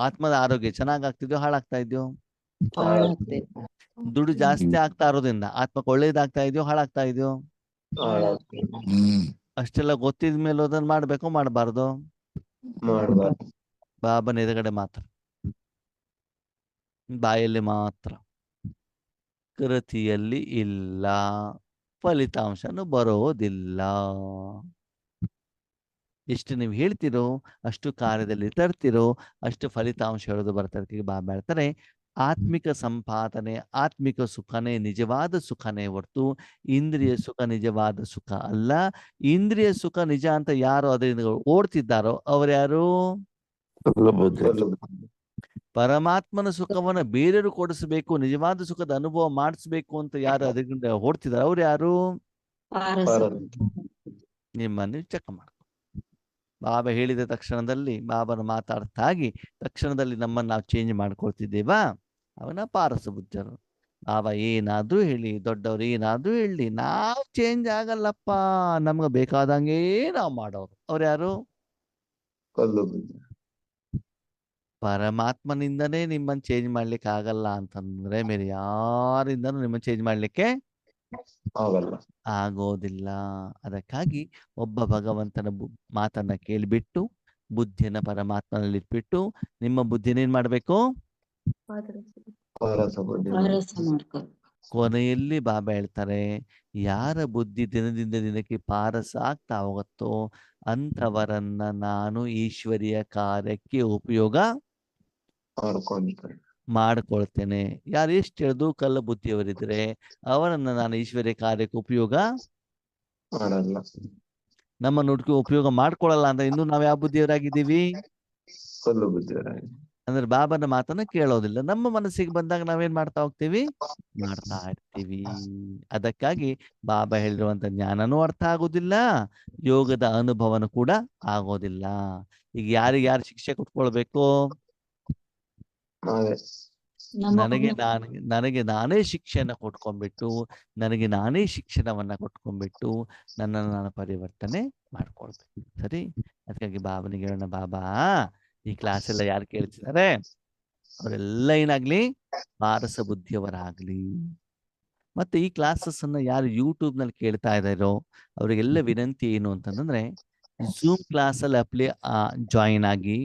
ಆತ್ಮದ ಆರೋಗ್ಯ ಚೆನ್ನಾಗ್ ಆಗ್ತಿದ್ಯೋ ಹಾಳಾಗ್ತಾ ಇದೆಯೋ? ಹಾಳಾಗ್ತಾ ಇದೆ. ದುಡ್ಡು ಜಾಸ್ತಿ ಆಗ್ತಾ ಇರೋದ್ರಿಂದ ಆತ್ಮಕ್ಕೆ ಒಳ್ಳೇದಾಗ್ತಾ ಇದೆಯೋ ಹಾಳಾಗ್ತಾ ಇದೆಯೋ? ಅಷ್ಟೆಲ್ಲ ಗೊತ್ತಿದ ಮೇಲೆ ಅದನ್ನ ಮಾಡ್ಬೇಕೋ ಮಾಡಬಾರ್ದು? ಮಾಡಬಾರ್ದು. ಬಾಬನ ಎದುರುಗಡೆ ಮಾತ್ರ, ಬಾಯಲ್ಲಿ ಮಾತ್ರ, ಕೃತಿಯಲ್ಲಿ ಇಲ್ಲ, ಫಲಿತಾಂಶನು ಬರೋದಿಲ್ಲ. ಎಷ್ಟು ನೀವು ಹೇಳ್ತಿರೋ ಅಷ್ಟು ಕಾರ್ಯದಲ್ಲಿ ತರ್ತಿರೋ ಅಷ್ಟು ಫಲಿತಾಂಶ ಹೇಳೋದು ಬರ್ತಾರೆ. ಬಾಬಾ ಹೇಳ್ತಾರೆ, ಆತ್ಮಿಕ ಸಂಪಾದನೆ, ಆತ್ಮಿಕ ಸುಖನೇ ನಿಜವಾದ ಸುಖನೇ ಹೊರತು ಇಂದ್ರಿಯ ಸುಖ ನಿಜವಾದ ಸುಖ ಅಲ್ಲ. ಇಂದ್ರಿಯ ಸುಖ ನಿಜ ಅಂತ ಯಾರು ಅದರಿಂದ ಓಡ್ತಿದ್ದಾರೋ ಅವ್ರ್ಯಾರು? ಪರಮಾತ್ಮನ ಸುಖವನ್ನ ಬೇರೆಯವರು ಕೊಡಿಸ್ಬೇಕು, ನಿಜವಾದ ಸುಖದ ಅನುಭವ ಮಾಡಿಸ್ಬೇಕು ಅಂತ ಯಾರು ಅದರಿಂದ ಓಡ್ತಿದಾರೋ ಅವ್ರು ಯಾರು? ನಿಮ್ಮನ್ನು ಚೆಕ್ ಮಾಡ್ಕೊ. ಬಾಬಾ ಹೇಳಿದ ತಕ್ಷಣದಲ್ಲಿ, ಬಾಬನ ಮಾತಾಡ್ತಾ ಆಗಿ ತಕ್ಷಣದಲ್ಲಿ ನಮ್ಮನ್ನು ನಾವು ಚೇಂಜ್ ಮಾಡ್ಕೊಳ್ತಿದ್ದೇವಾ? ಅವನ ಪಾರಸ ಬುದ್ಧರು. ಬಾಬಾ ಏನಾದ್ರೂ ಹೇಳಿ, ದೊಡ್ಡವ್ರು ಏನಾದ್ರೂ ಹೇಳಿ, ನಾವು ಚೇಂಜ್ ಆಗಲ್ಲಪ್ಪ, ನಮ್ಗೆ ಬೇಕಾದಂಗೆ ನಾವು ಮಾಡೋರು. ಅವ್ರು ಯಾರು? ಪರಮಾತ್ಮನಿಂದನೇ ನಿಮ್ಮನ್ನು ಚೇಂಜ್ ಮಾಡ್ಲಿಕ್ಕೆ ಆಗಲ್ಲ ಅಂತಂದ್ರೆ ಬೇರೆ ಯಾರಿಂದನೂ ನಿಮ್ಮನ್ನು ಚೇಂಜ್ ಮಾಡ್ಲಿಕ್ಕೆ ಆಗೋದಿಲ್ಲ. ಅದಕ್ಕಾಗಿ ಒಬ್ಬ ಭಗವಂತನ ಮಾತನ್ನ ಕೇಳಿಬಿಟ್ಟು ಬುದ್ಧಿಯನ್ನ ಪರಮಾತ್ಮನಲ್ಲಿ ಇಟ್ಬಿಟ್ಟು ನಿಮ್ಮ ಬುದ್ಧಿನ ಏನ್ ಮಾಡ್ಬೇಕು? ಕೊನೆಯಲ್ಲಿ ಬಾಬಾ ಹೇಳ್ತಾರೆ, ಯಾರ ಬುದ್ಧಿ ದಿನದಿಂದ ದಿನಕ್ಕೆ ಪಾರಸ ಆಗ್ತಾ ಹೋಗುತ್ತೋ ಅಂಥವರನ್ನ ನಾನು ಈಶ್ವರಿಯ ಕಾರ್ಯಕ್ಕೆ ಉಪಯೋಗ ಮಾಡ್ಕೊಳ್ತೇನೆ. ಯಾರು ಎಷ್ಟು ಹೇಳಿದ್ರು ಕಲ್ಲ ಬುದ್ಧಿಯವರಿದ್ರೆ ಅವರನ್ನ ನಾನು ಈಶ್ವರ್ಯ ಕಾರ್ಯಕ್ಕೆ ಉಪಯೋಗ ಮಾಡಲ್ಲ. ನಮ್ಮ ನುಡ್ಕಿ ಉಪಯೋಗ ಮಾಡ್ಕೊಳಲ್ಲ ಅಂದ್ರೆ ಇನ್ನು ನಾವ್ ಯಾವ ಬುದ್ಧಿಯವರಾಗಿದ್ದೀವಿ? ಕಲ್ಲು ಬುದ್ಧಿಯವರಾಗಿ. ಅಂದ್ರೆ ಬಾಬನ ಮಾತನ್ನ ಕೇಳೋದಿಲ್ಲ. ನಮ್ಮ ಮನಸ್ಸಿಗೆ ಬಂದಾಗ ನಾವೇನ್ ಮಾಡ್ತಾ ಹೋಗ್ತೀವಿ? ಮಾಡ್ತಾ ಇರ್ತೀವಿ. ಅದಕ್ಕಾಗಿ ಬಾಬಾ ಹೇಳಿರುವಂತ ಜ್ಞಾನನೂ ಅರ್ಥ ಆಗೋದಿಲ್ಲ, ಯೋಗದ ಅನುಭವನೂ ಕೂಡ ಆಗೋದಿಲ್ಲ. ಈಗ ಯಾರಿಗೆ ಯಾರು ಶಿಕ್ಷೆ ಕೊಟ್ಕೊಳ್ಬೇಕು? ನನಗೆ ನಾನೇ ಶಿಕ್ಷೆಯನ್ನ ಕೊಟ್ಕೊಂಡ್ಬಿಟ್ಟು, ನನಗೆ ನಾನೇ ಶಿಕ್ಷಣವನ್ನ ಕೊಟ್ಕೊಂಡ್ಬಿಟ್ಟು ನನ್ನನ್ನು ನಾನು ಪರಿವರ್ತನೆ ಮಾಡ್ಕೊಳ್ಬೇಕು. ಸರಿ, ಅದಕ್ಕಾಗಿ ಬಾಬನಿಗೆ ಹೇಳೋಣ, ಬಾಬಾ ಈ ಕ್ಲಾಸ್ ಎಲ್ಲ ಯಾರು ಕೇಳ್ತಿದ್ದಾರೆ ಅವರೆಲ್ಲ ಏನಾಗ್ಲಿ ಪಾರಸ ಬುದ್ಧಿಯವರಾಗ್ಲಿ. ಮತ್ತೆ ಈ ಕ್ಲಾಸಸ್ ಅನ್ನ ಯಾರು ಯೂಟ್ಯೂಬ್ ನಲ್ಲಿ ಕೇಳ್ತಾ ಇದ್ದಾರೋ ಅವರಿಗೆಲ್ಲ ವಿನಂತಿ ಏನು ಅಂತಂದ್ರೆ, ಝೂಮ್ ಕ್ಲಾಸ್ ಅಲ್ಲಿ ಜಾಯಿನ್ ಆಗಿ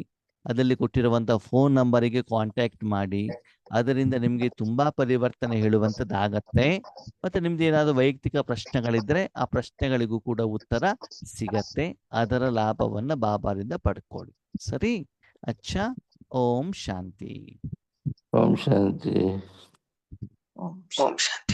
ಅದರಲ್ಲಿ ಕೊಟ್ಟಿರುವಂತ ಫೋನ್ ನಂಬರಿಗೆ ಕಾಂಟ್ಯಾಕ್ಟ್ ಮಾಡಿ ಅದರಿಂದ ನಿಮಗೆ ತುಂಬಾ ಪರಿವರ್ತನೆ ಹೇಳುವಂಥದ್ದಾಗತ್ತೆ. ಮತ್ತೆ ನಿಮ್ದು ಏನಾದರೂ ವೈಯಕ್ತಿಕ ಪ್ರಶ್ನೆಗಳಿದ್ರೆ ಆ ಪ್ರಶ್ನೆಗಳಿಗೂ ಕೂಡ ಉತ್ತರ ಸಿಗತ್ತೆ. ಅದರ ಲಾಭವನ್ನ ಬಾಬಾರಿಂದ ಪಡ್ಕೊಳ್ಳಿ. ಸರಿ? ಅಚ್ಚಾ. ಓಂ ಶಾಂತಿ. ಓಂ ಶಾಂತಿ. ಓಂ ಶಾಂತಿ.